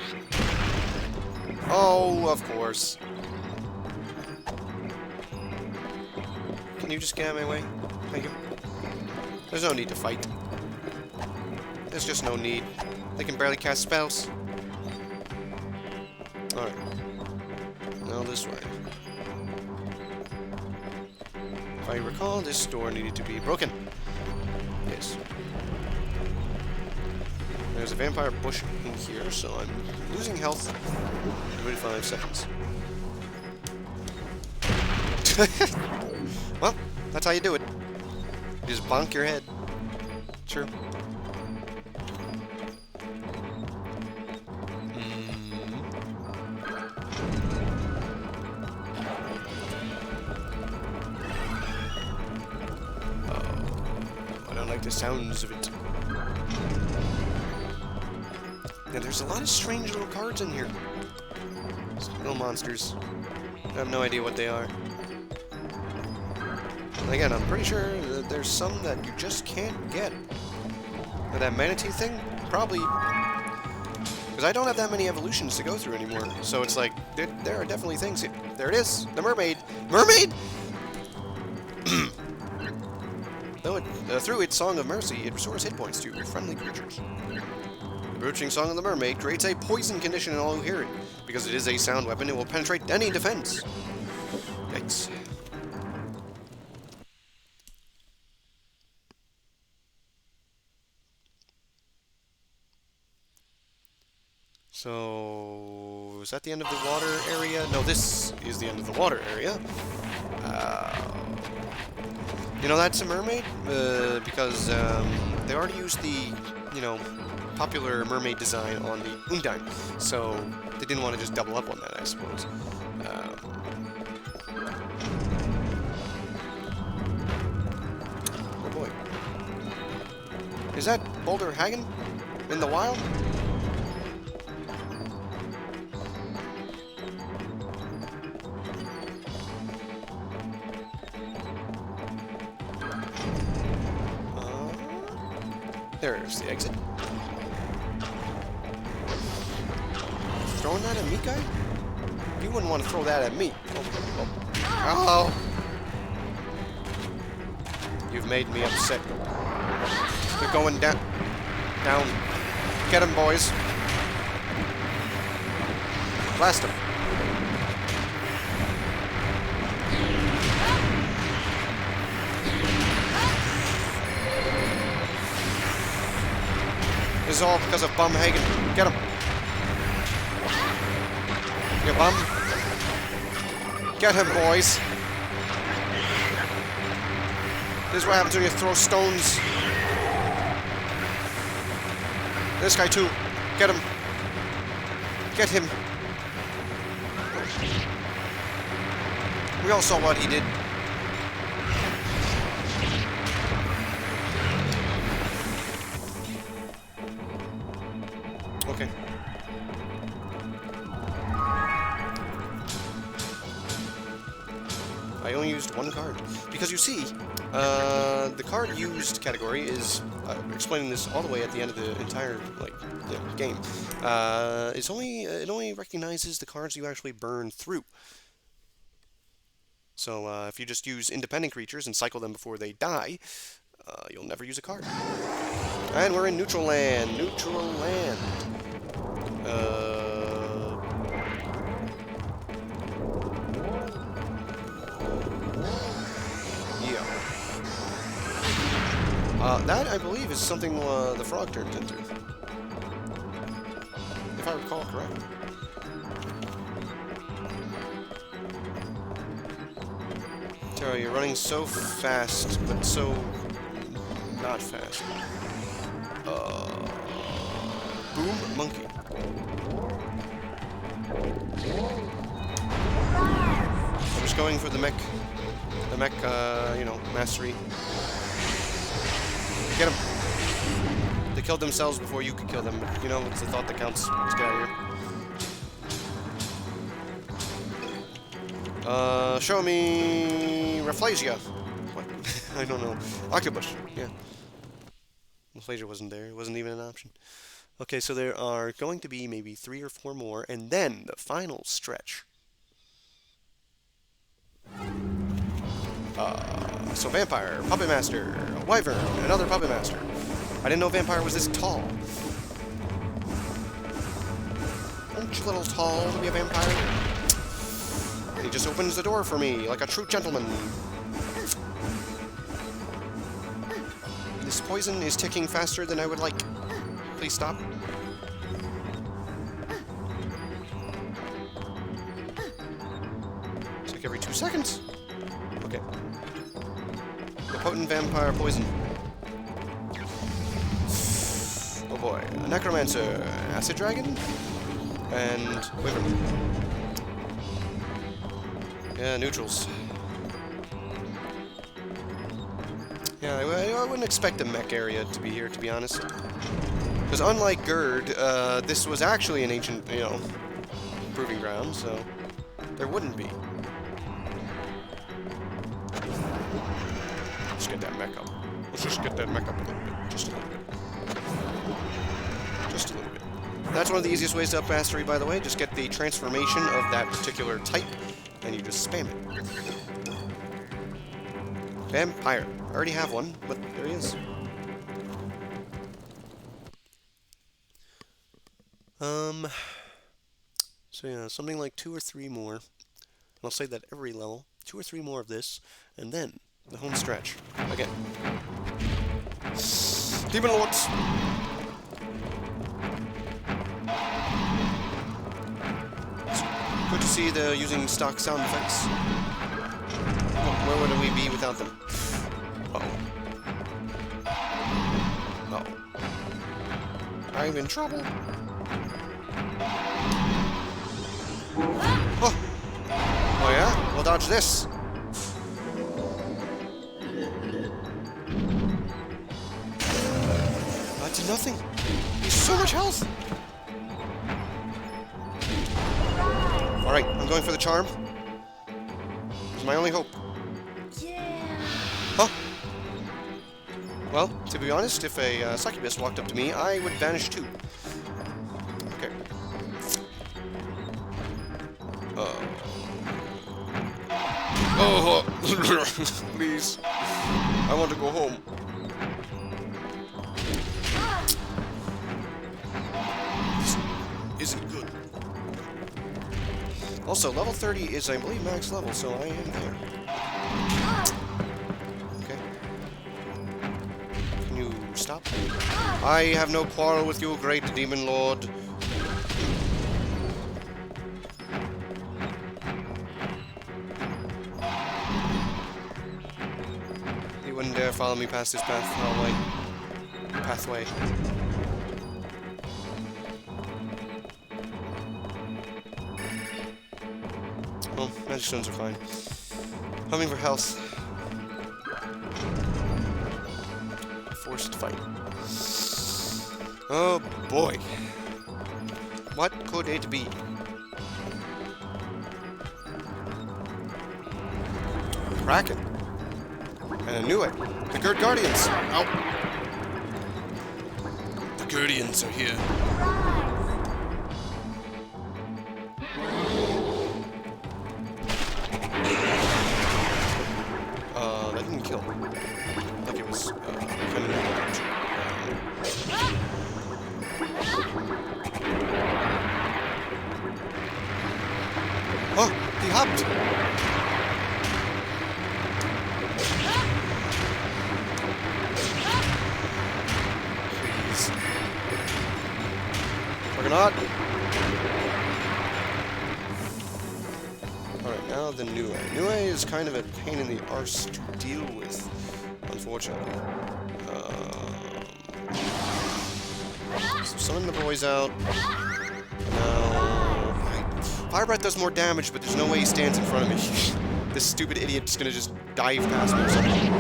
Oh, of course. Can you just get out of my way? Thank you. There's no need to fight. There's just no need. They can barely cast spells. Alright. Now this way. If I recall, this door needed to be broken. Yes. There's a vampire bush in here, so I'm losing health every 5 seconds. Well, that's how you do it. You just bonk your head. True. The sounds of it. Yeah, there's a lot of strange little cards in here. Little monsters. I have no idea what they are. And again, I'm pretty sure that there's some that you just can't get. But that manatee thing, probably... Because I don't have that many evolutions to go through anymore. So it's like, there are definitely things here. There it is! The mermaid! Mermaid! Though through its Song of Mercy, it restores hit points to friendly creatures. The bewitching Song of the Mermaid creates a poison condition in all who hear it. Because it is a sound weapon, it will penetrate any defense. Yikes. So... is that the end of the water area? No, this is the end of the water area. You know, that's a mermaid, because they already used the, popular mermaid design on the Undine, so they didn't want to just double up on that, I suppose. Oh boy. Is that Boulder Hagen in the wild? There's the exit. Throwing that at me, guy? You wouldn't want to throw that at me. Oh. You've made me upset. You're going down. Down. Get him, boys. Blast him. This is all because of Bum Hagen. Get him. You bum. Get him, boys. This is what happens when you throw stones. This guy too. Get him. Get him. We all saw what he did. Okay. I only used one card. Because you see, the card used category is, explaining this all the way at the end of the entire, like, game, it only recognizes the cards you actually burn through. So, if you just use independent creatures and cycle them before they die, you'll never use a card. And we're in neutral land. Neutral land. Yeah. That, I believe, is something the frog turns into. If I recall correctly. Tara, you're running so fast, but so not fast. Boom, monkey. I'm just going for the mech, you know, mastery. Get them. They killed themselves before you could kill them. You know, it's the thought that counts. Let's get out of here. Show me Rafflesia. What? I don't know. Octopus. Yeah. Rafflesia wasn't there. It wasn't even an option. Okay, so there are going to be maybe 3 or 4 more, and then the final stretch. So Vampire, Puppet Master, Wyvern, another Puppet Master. I didn't know Vampire was this tall. Aren't you a little tall to be a vampire? He just opens the door for me, like a true gentleman. This poison is ticking faster than I would like. Please stop. It's like every 2 seconds. Okay. The potent vampire poison. Oh boy. A necromancer, acid dragon, and wyvern. Yeah, neutrals. Yeah, I wouldn't expect the mech area to be here, to be honest. Because unlike Gerd, this was actually an ancient, you know, proving ground, so there wouldn't be. Let's get that mech up. Let's just get that mech up a little bit. Just a little bit. Just a little bit. That's one of the easiest ways to up mastery, by the way. Just get the transformation of that particular type, and you just spam it. Vampire. I already have one, but there he is. So yeah, something like 2 or 3 more. And I'll say that every level. 2 or 3 more of this, and then the home stretch. Again. Demon Lords! It's good to see the using stock sound effects. Where would we be without them? Uh-oh. Uh-oh. I'm in trouble. Oh! Oh yeah? We'll dodge this. That did nothing. He's so much health. Alright, I'm going for the charm. It's my only hope. Huh? Well, to be honest, if a succubus walked up to me, I would vanish too. Okay. Oh, please. I want to go home. This isn't good. Also, level 30 is, I believe, max level, so I am there. Okay. Can you stop? I have no quarrel with you, great demon lord. wouldn't dare follow me past this pathway. Well, magic stones are fine. Humming for health. Forced fight. Oh boy. What could it be? Kraken. And I knew it. The Gerd Guardians. Ow. The Guardians are here. That didn't kill. I think it was kind of damage. Oh, he hopped. Please. Not. Alright, now the Nue. Nue is kind of a pain in the arse to deal with, unfortunately. So summon the boys out. Now, Fire Breath does more damage, but there's no way he stands in front of me. This stupid idiot's gonna just dive past me or something.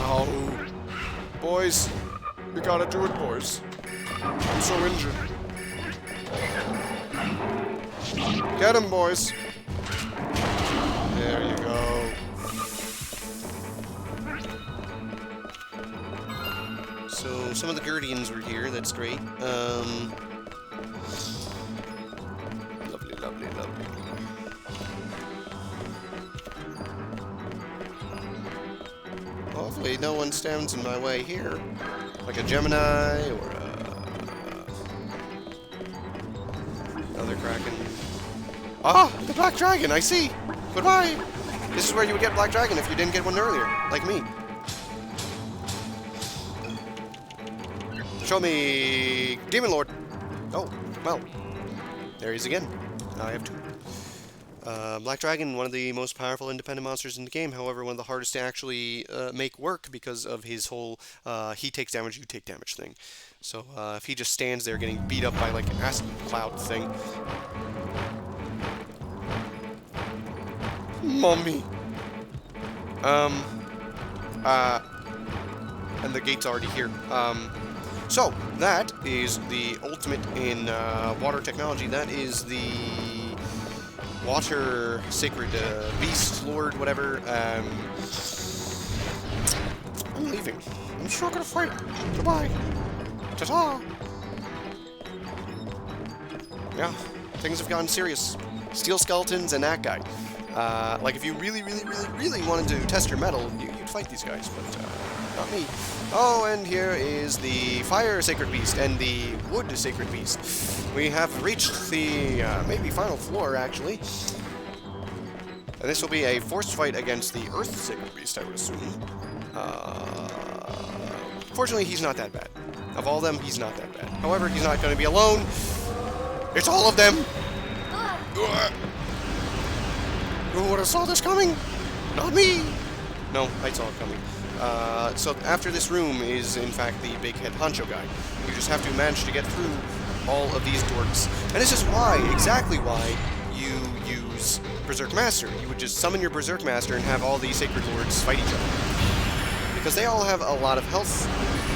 Ow. Boys, we gotta do it, boys. I'm so injured. Get him, boys. There you go. So, some of the Guardians were here, that's great. Lovely, lovely, lovely. Hopefully no one stands in my way here. Like a Gemini, or another Kraken. Ah! The Black Dragon, I see! Goodbye! This is where you would get Black Dragon if you didn't get one earlier, like me. Show me Demon Lord. Oh, well. There he is again. Now I have two. Black Dragon, one of the most powerful independent monsters in the game, however, one of the hardest to actually make work because of his whole he takes damage, you take damage thing. So if he just stands there getting beat up by like an acid cloud thing. Mommy. And the gate's already here. So, that is the ultimate in water technology. That is the water sacred beast, lord, whatever. I'm leaving. I'm just not gonna fight. Goodbye. Ta-ta. Yeah, things have gotten serious. Steel skeletons and that guy. Like, if you really wanted to test your mettle, you'd fight these guys, but not me. Oh, and here is the Fire Sacred Beast and the Wood Sacred Beast. We have reached the, maybe final floor, actually. And this will be a forced fight against the Earth Sacred Beast, I would assume. Fortunately, he's not that bad. Of all of them, he's not that bad. However, he's not going to be alone. It's all of them! Who would have saw this coming? Not me! No, I saw it coming. So after this room is, in fact, the big head honcho guy. You just have to manage to get through all of these dorks. And this is why, exactly why, you use Berserk Master. You would just summon your Berserk Master and have all these Sacred Lords fight each other. Because they all have a lot of health.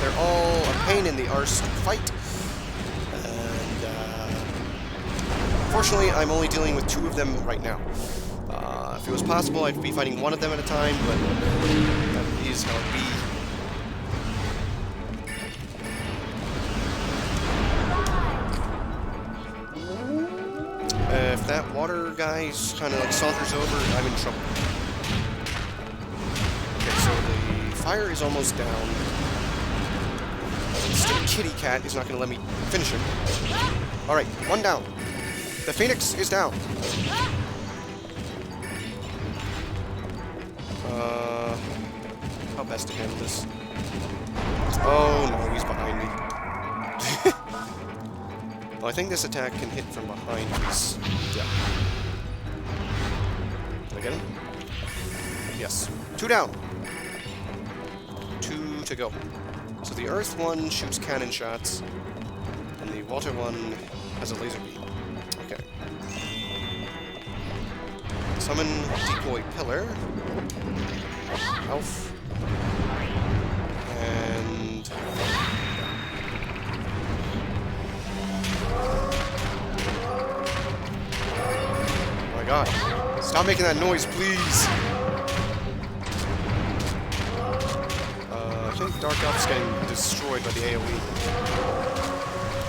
They're all a pain in the arse to fight. And, fortunately, I'm only dealing with 2 of them right now. If it was possible, I'd be fighting 1 of them at a time, but that is how it be. If that water guy kind of like saunters over, I'm in trouble. Okay, so the fire is almost down. The stupid kitty cat is not going to let me finish him. Alright, 1 down. The Phoenix is down. How best to handle this? Oh no, he's behind me. Well, I think this attack can hit from behind. Yeah. Did I get him? Yes. 2 down. 2 to go. So the earth one shoots cannon shots, and the water one has a laser beam. Okay. Summon decoy pillar. Elf. And... oh my god. Stop making that noise, please! I think Dark Elf's getting destroyed by the AoE.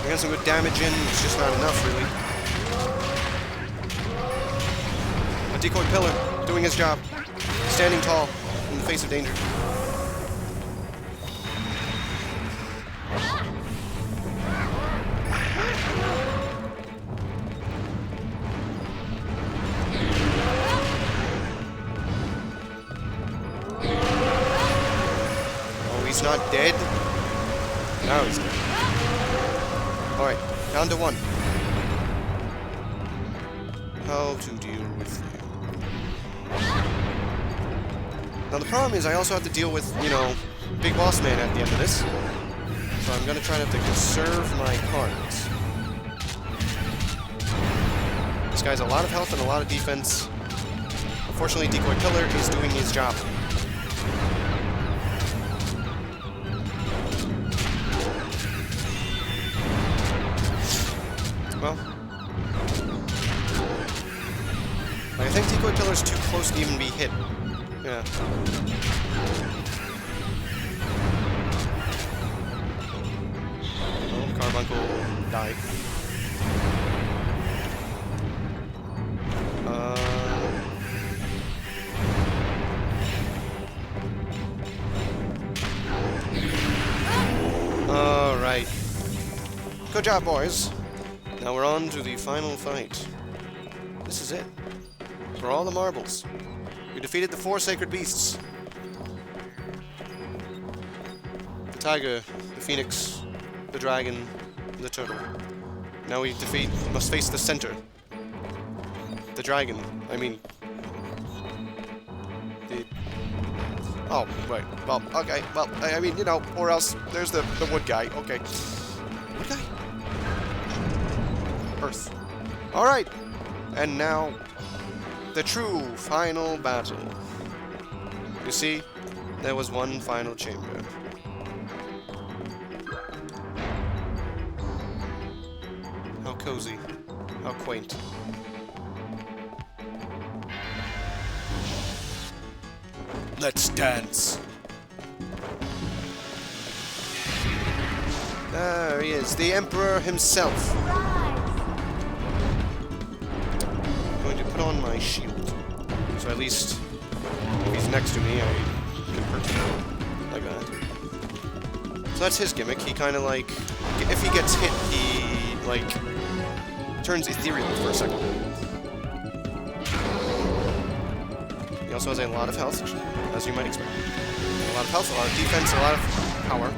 I got some good damage in, it's just not enough, really. A decoy pillar, doing his job. Standing tall, in the face of danger. He's not dead. Now he's dead. Alright, down to 1. How to deal with you. Now the problem is I also have to deal with, you know, Big Boss Man at the end of this. So I'm gonna try to have to conserve my cards. This guy's a lot of health and a lot of defense. Unfortunately, Decoy Pillar is doing his job. Well, I think Decoy Pillar's too close to even be hit. Yeah. Oh, Carbuncle died. Alright. Good job, boys. Now we're on to the final fight. This is it. For all the marbles. We defeated the 4 sacred beasts. The tiger, the phoenix, the dragon, and the turtle. Now we must face the center. The dragon. I mean... oh, right. Well, okay. Well, I mean, you know, or else there's the wood guy. Okay. Wood guy? Earth. Alright. And now, the true final battle. You see, there was one final chamber. How cozy. How quaint. Let's dance. There he is, the Emperor himself. I'm going to put on my shield, so at least if he's next to me, I can hurt him like that. So that's his gimmick. He kind of like, if he gets hit, he like turns ethereal for a second. He also has a lot of health, as you might expect. A lot of health, a lot of defense, a lot of power.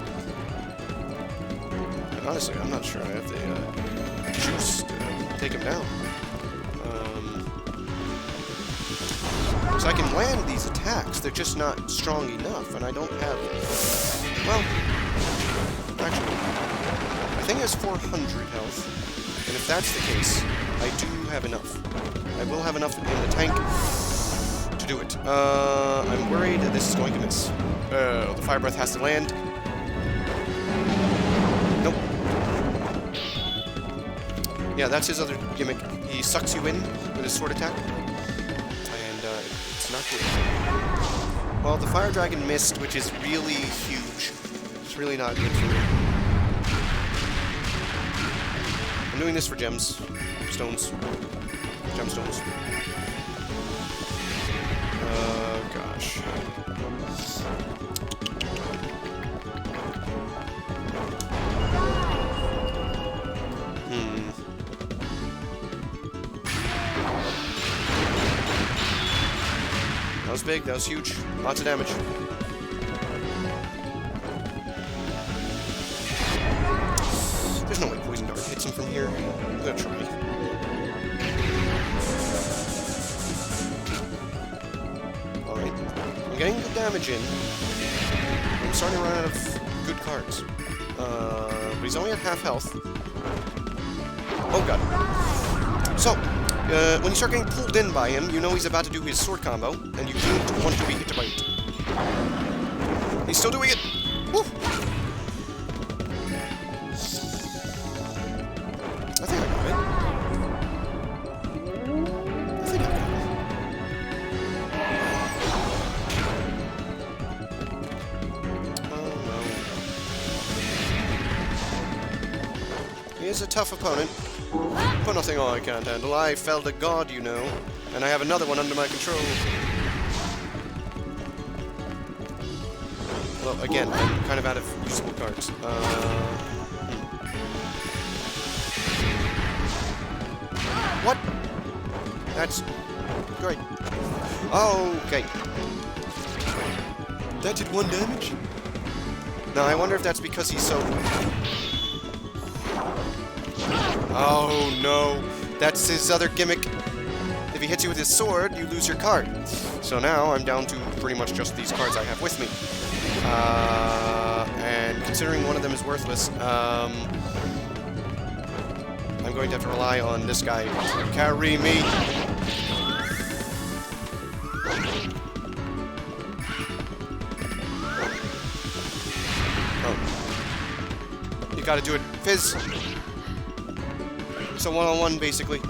And honestly, I'm not sure I have the juice to take him down. So I can land these attacks, they're just not strong enough, and I don't have... well, actually, I think he has 400 health, and if that's the case, I do have enough. I will have enough in the tank to do it. I'm worried that this is going to miss. The Fire Breath has to land. Nope. Yeah, that's his other gimmick. He sucks you in with his sword attack. And it's not good. Well, the Fire Dragon missed, which is really huge. It's really not good for me. I'm doing this for gems. Stones. Gemstones. Gosh. That was big, that was huge. Lots of damage. There's no way Poison Dart hits him from here. I'm gonna try. Alright. getting good damage in. I'm starting to run out of good cards. But he's only at half health. Oh god. So, when you start getting pulled in by him, you know he's about to do his sword combo, and you don't want to be hit by it. He's still doing it! Woo! I think I got it. I think I got it. Oh no. He is a tough opponent. But nothing I can't handle. I felled a god, you know. And I have another one under my control. Well, again, I'm kind of out of usable cards. What? That's great. Okay. That did 1 damage? Now, I wonder if that's because he's so... Oh, no. That's his other gimmick. If he hits you with his sword, you lose your card. So now I'm down to pretty much just these cards I have with me. And considering one of them is worthless, I'm going to have to rely on this guy to carry me. Oh. You gotta do it. Fizz! It's a one-on-one, basically.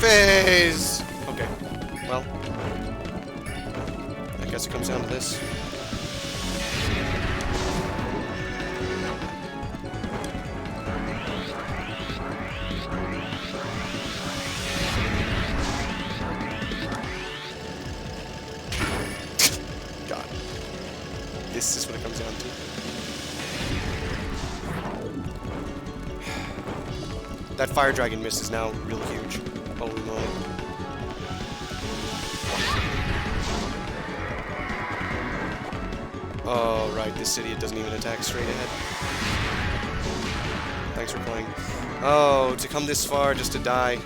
Fizz! Okay. Well. I guess it comes down to this. God. This is what it comes down to. That fire dragon miss is now real huge. Holy moly. Oh, right, this idiot doesn't even attack straight ahead. Thanks for playing. Oh, to come this far just to die.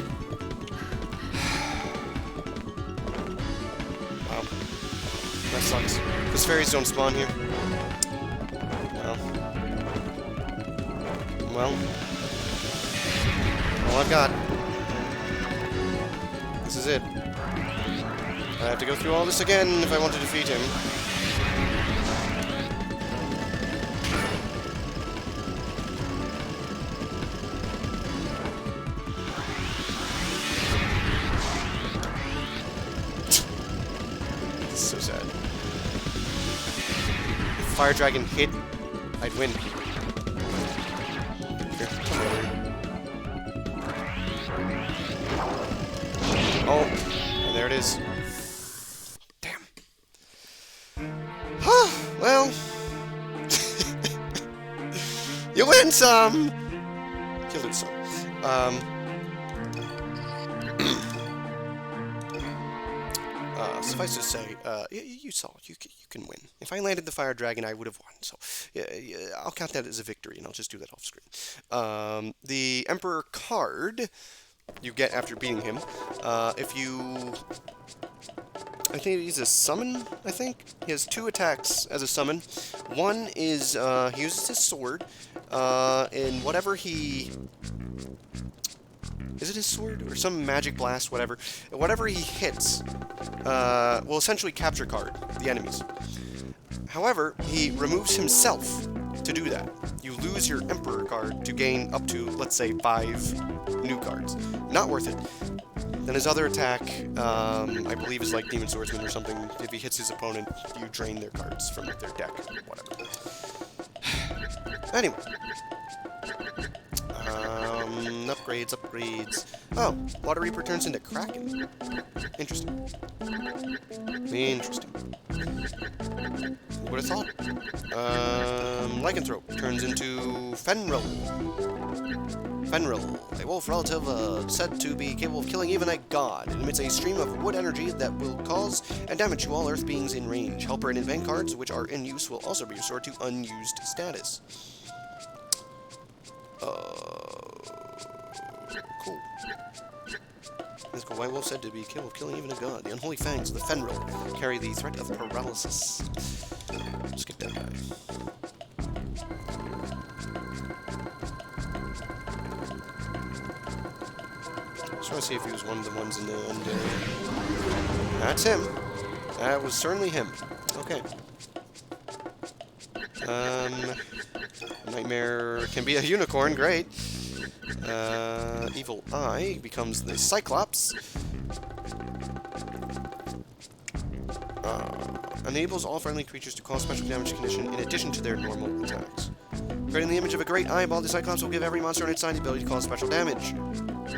Wow. That sucks. Because fairies don't spawn here. Well. Well. All I've got. This is it. I have to go through all this again if I want to defeat him. This is so sad. If Fire Dragon hit, I'd win. Here, come over here. Oh, and there it is. Damn. Huh, well. You win some! You lose some. Suffice to say, you saw it. You can win. If I landed the Fire Dragon, I would have won. So, I'll count that as a victory, and I'll just do that off screen. The Emperor card you get after beating him. If you... I think he's a summon, I think? He has 2 attacks as a summon. One is, he uses his sword, and whatever he... Is it his sword? Or some magic blast, whatever. Whatever he hits, will essentially capture card the enemies. However, he removes himself to do that. You lose your Emperor card to gain up to, let's say, 5 new cards. Not worth it. Then his other attack, I believe is like Demon Swordsman or something. If he hits his opponent, you drain their cards from their deck, or whatever. Anyway. Upgrades. Oh, Water Reaper turns into Kraken. Interesting. Who would have thought? Lycanthrope turns into Fenril. A wolf relative said to be capable of killing even a god. It emits a stream of wood energy that will cause and damage to all earth beings in range. Helper and event cards, which are in use, will also be restored to unused status. Cool. Mythical White Wolf said to be capable of killing even a god. The unholy fangs of the Fenril carry the threat of paralysis. Let's get that guy. Just want to see if he was one of the ones in the... That's him. That was certainly him. Okay. Nightmare can be a unicorn, great. Evil Eye becomes the Cyclops. Enables all friendly creatures to cause special damage condition in addition to their normal attacks. Creating the image of a great eyeball, the Cyclops will give every monster on its side the ability to cause special damage.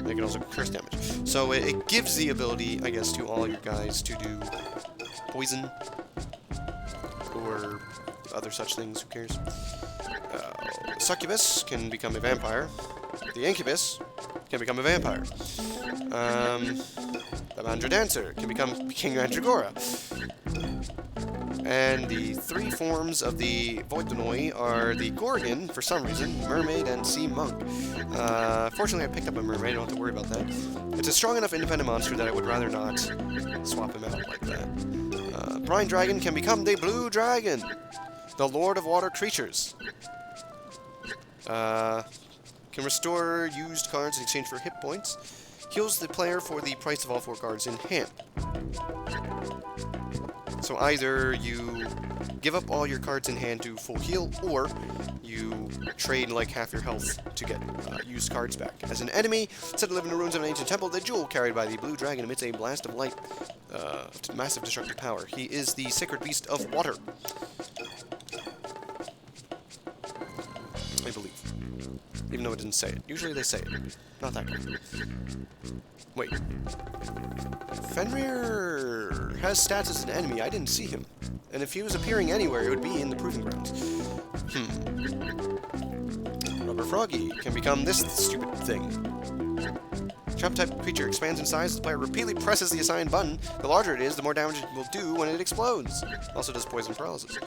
They can also curse damage. So it gives the ability, I guess, to all your guys to do poison or other such things. Who cares? Succubus can become a vampire. The Incubus can become a vampire. The Mandra Dancer can become King Mandragora. And the three forms of the Voidonoi are the Gorgon, for some reason, Mermaid, and Sea Monk. Fortunately, I picked up a Mermaid, I don't have to worry about that. It's a strong enough independent monster that I would rather not swap him out like that. Brine Dragon can become the Blue Dragon, the Lord of Water Creatures. Can restore used cards in exchange for hit points. Heals the player for the price of all 4 cards in hand. So either you give up all your cards in hand to full heal, or you trade like half your health to get used cards back. As an enemy, set to live in the ruins of an ancient temple, the jewel carried by the Blue Dragon emits a blast of light, massive destructive power. He is the sacred beast of water, I believe. Even though it didn't say it. Usually they say it. Not that guy. Wait. Fenrir has stats as an enemy. I didn't see him. And if he was appearing anywhere, it would be in the Proving Grounds. Rubber Froggy can become this stupid thing. Trap-type creature expands in size as the player repeatedly presses the assigned button. The larger it is, the more damage it will do when it explodes. Also does poison paralysis.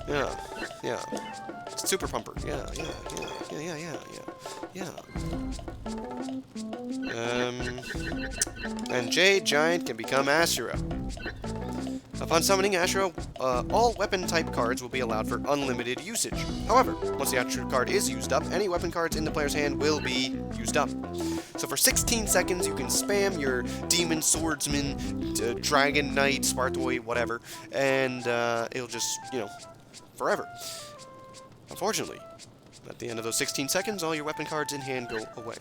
Yeah. It's Super Pumper. Yeah. And Jade Giant can become Ashura. Upon summoning Ashura, all weapon-type cards will be allowed for unlimited usage. However, once the Ashura card is used up, any weapon cards in the player's hand will be used up. So for 16 seconds, you can spam your Demon Swordsman, Dragon Knight, Spartoid, whatever, and it'll just, forever. Unfortunately, at the end of those 16 seconds, all your weapon cards in hand go away.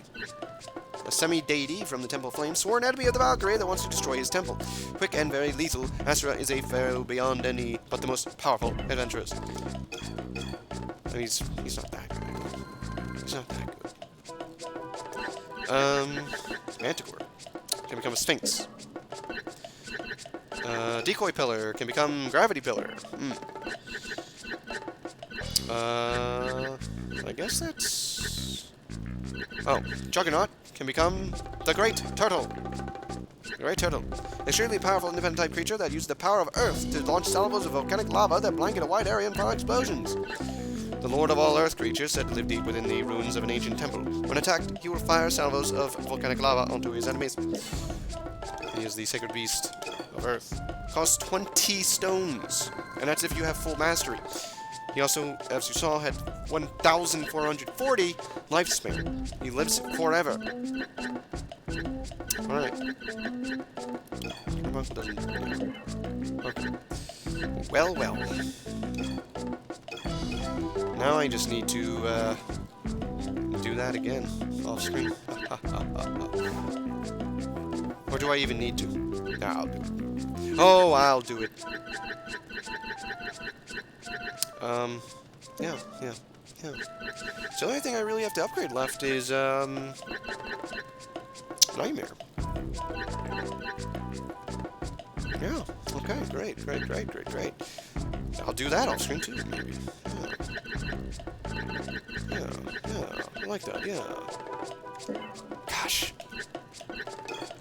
A semi-deity from the Temple of Flame, sworn enemy of the Valkyrie that wants to destroy his temple. Quick and very lethal, Asura is a pharaoh beyond any but the most powerful adventurers. And he's not that good. He's not that good. Manticore can become a Sphinx. Decoy Pillar can become Gravity Pillar. I guess that's... Oh, Juggernaut can become the Great Turtle. The Great Turtle. Extremely powerful independent type creature that uses the power of Earth to launch salvos of volcanic lava that blanket a wide area and fire explosions. The Lord of all Earth creatures, said to live deep within the ruins of an ancient temple. When attacked, he will fire salvos of volcanic lava onto his enemies. He is the sacred beast of Earth. Costs 20 stones, and that's if you have full mastery. He also, as you saw, had 1,440 lifespan. He lives forever. Alright. Carbuncle doesn't... Okay. Well. Now I just need to, do that again, off screen. Or do I even need to? Nah, I'll do it. Oh, I'll do it. Yeah. So the only thing I really have to upgrade left is, Nightmare. Yeah, okay, great. I'll do that off screen too, maybe. Yeah, I like that, yeah. Gosh.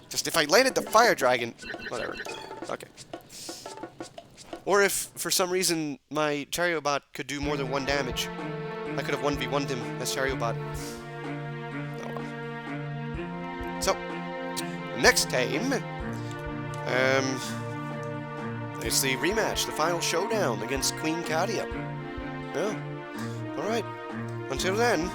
Just if I landed the Fire Dragon... Whatever. Okay. Or if, for some reason, my Chariobot could do more than 1 damage. I could have 1v1'd him as Chariobot. Oh well. So, next time, it's the rematch, the final showdown against Queen Cadia. Yeah. Alright. Until then,